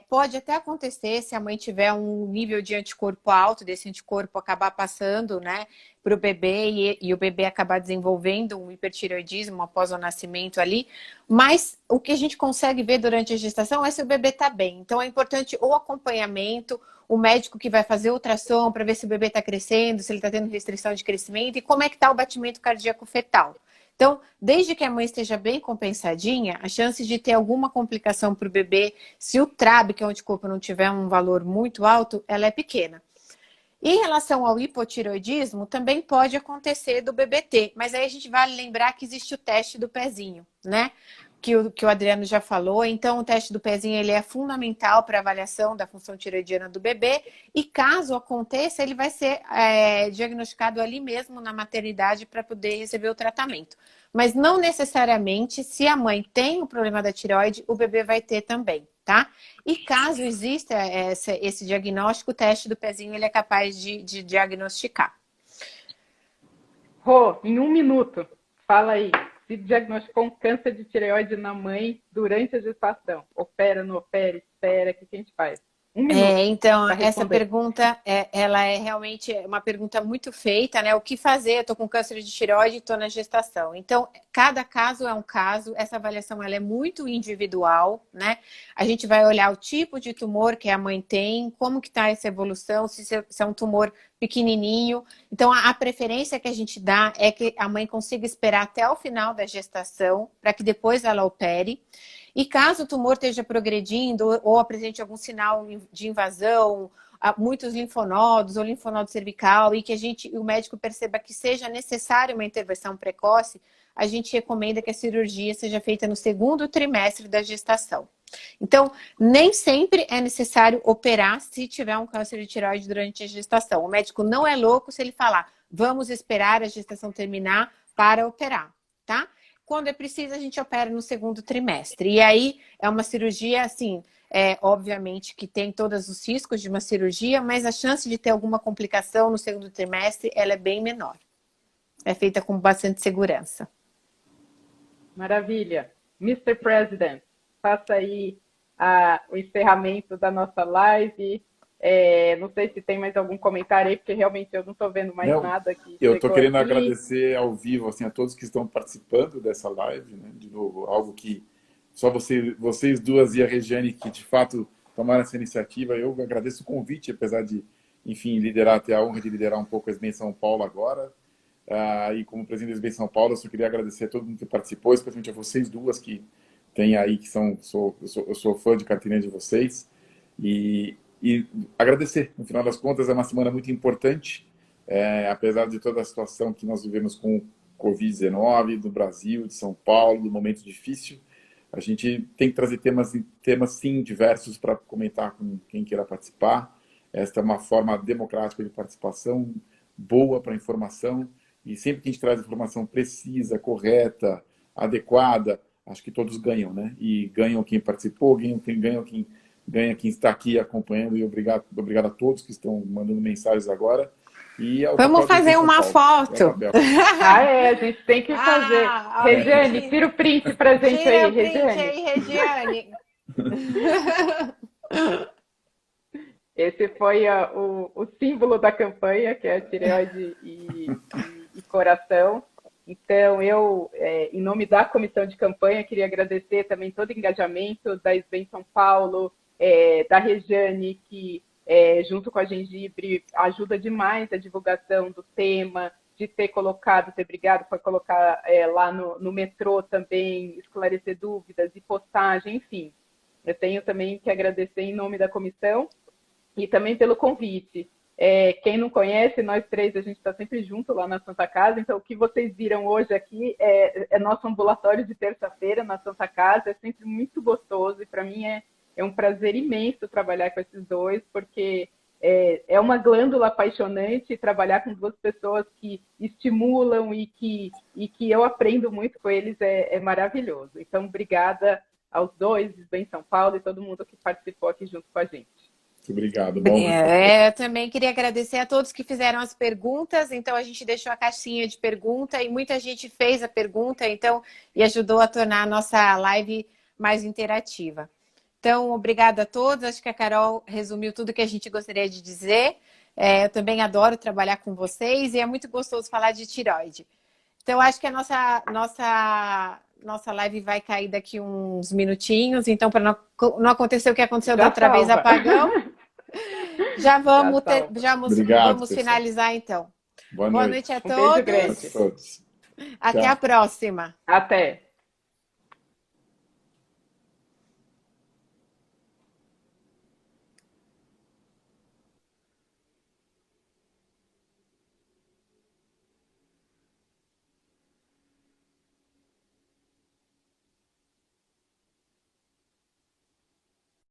pode até acontecer se a mãe tiver um nível de anticorpo alto, desse anticorpo acabar passando, né, para o bebê e o bebê acabar desenvolvendo um hipertireoidismo após o nascimento ali. Mas o que a gente consegue ver durante a gestação é se o bebê está bem. Então é importante o acompanhamento, o médico que vai fazer ultrassom para ver se o bebê está crescendo, se ele está tendo restrição de crescimento e como é que está o batimento cardíaco fetal. Então, desde que a mãe esteja bem compensadinha, a chance de ter alguma complicação para o bebê, se o TRAB, que é o anticorpo, não tiver um valor muito alto, ela é pequena. Em relação ao hipotireoidismo, também pode acontecer do bebê ter, mas aí a gente vale lembrar que existe o teste do pezinho, né? Que o Adriano já falou. Então, o teste do pezinho ele é fundamental para a avaliação da função tireoidiana do bebê e caso aconteça, ele vai ser diagnosticado ali mesmo na maternidade para poder receber o tratamento. Mas não necessariamente, se a mãe tem o problema da tireoide, o bebê vai ter também, tá? E caso exista esse diagnóstico, o teste do pezinho ele é capaz de diagnosticar. Rô, em 1 minuto, fala aí. Se diagnosticou um câncer de tireoide na mãe durante a gestação, opera, não opera, espera, o que a gente faz? 1 minuto. Então, essa pergunta, ela é realmente uma pergunta muito feita, né? O que fazer? Eu estou com câncer de tireoide e estou na gestação. Então, cada caso é um caso, essa avaliação ela é muito individual, né? A gente vai olhar o tipo de tumor que a mãe tem, como que está essa evolução, se é um tumor pequenininho. Então, a preferência que a gente dá é que a mãe consiga esperar até o final da gestação, para que depois ela opere. E caso o tumor esteja progredindo ou apresente algum sinal de invasão, muitos linfonodos ou linfonodo cervical, e que o médico perceba que seja necessária uma intervenção precoce, a gente recomenda que a cirurgia seja feita no 2º trimestre da gestação. Então, nem sempre é necessário operar se tiver um câncer de tireoide durante a gestação. O médico não é louco se ele falar: vamos esperar a gestação terminar para operar, tá? Quando é preciso, a gente opera no 2º trimestre. E aí, é uma cirurgia, assim, obviamente que tem todos os riscos de uma cirurgia, mas a chance de ter alguma complicação no 2º trimestre, ela é bem menor. É feita com bastante segurança. Maravilha. Mr. President, faça aí o encerramento da nossa live. Não sei se tem mais algum comentário aí, porque realmente eu não estou vendo mais nada aqui. Eu estou querendo agradecer ao vivo assim, a todos que estão participando dessa live, né? De novo, algo que só vocês duas e a Regiane que de fato tomaram essa iniciativa. Eu agradeço o convite, apesar de, enfim, ter a honra de liderar um pouco a SBEM São Paulo agora. E como presidente da SBEM São Paulo, eu só queria agradecer a todo mundo que participou, especialmente a vocês duas que tem aí, que eu sou fã de carteirinha de vocês. E agradecer. No final das contas, é uma semana muito importante, apesar de toda a situação que nós vivemos com o Covid-19, do Brasil, de São Paulo, do momento difícil. A gente tem que trazer temas sim, diversos para comentar com quem queira participar. Esta é uma forma democrática de participação, boa para informação. E sempre que a gente traz informação precisa, correta, adequada, acho que todos ganham, né? E ganham quem participou, ganha quem está aqui acompanhando, e obrigado a todos que estão mandando mensagens agora. Vamos fazer uma foto. A gente tem que fazer. Regiane, tira o print pra gente aí, Regiane. Esse foi o símbolo da campanha, que é a tireoide e coração. Então, eu, em nome da comissão de campanha, queria agradecer também todo o engajamento da SBEM São Paulo, da Regiane, que, junto com a Gengibre, ajuda demais a divulgação do tema, de ter brigado para colocar lá no metrô também, esclarecer dúvidas e postagem, enfim. Eu tenho também que agradecer em nome da comissão e também pelo convite. Quem não conhece, nós três, a gente está sempre junto lá na Santa Casa, então o que vocês viram hoje aqui é nosso ambulatório de terça-feira na Santa Casa, é sempre muito gostoso e para mim é um prazer imenso trabalhar com esses dois, porque é uma glândula apaixonante trabalhar com duas pessoas que estimulam e que eu aprendo muito com eles, é maravilhoso. Então, obrigada aos dois, Bem São Paulo e todo mundo que participou aqui junto com a gente. Muito obrigado. Bom, eu também queria agradecer a todos que fizeram as perguntas. Então, a gente deixou a caixinha de pergunta e muita gente fez a pergunta, então, e ajudou a tornar a nossa live mais interativa. Então, obrigada a todos. Acho que a Carol resumiu tudo que a gente gostaria de dizer. Eu também adoro trabalhar com vocês e é muito gostoso falar de tireoide. Então, acho que a nossa live vai cair daqui uns minutinhos. Então, para não acontecer o que aconteceu da outra vez, apagão, vamos finalizar, então. Boa noite a todos. todos. Até a próxima. Até.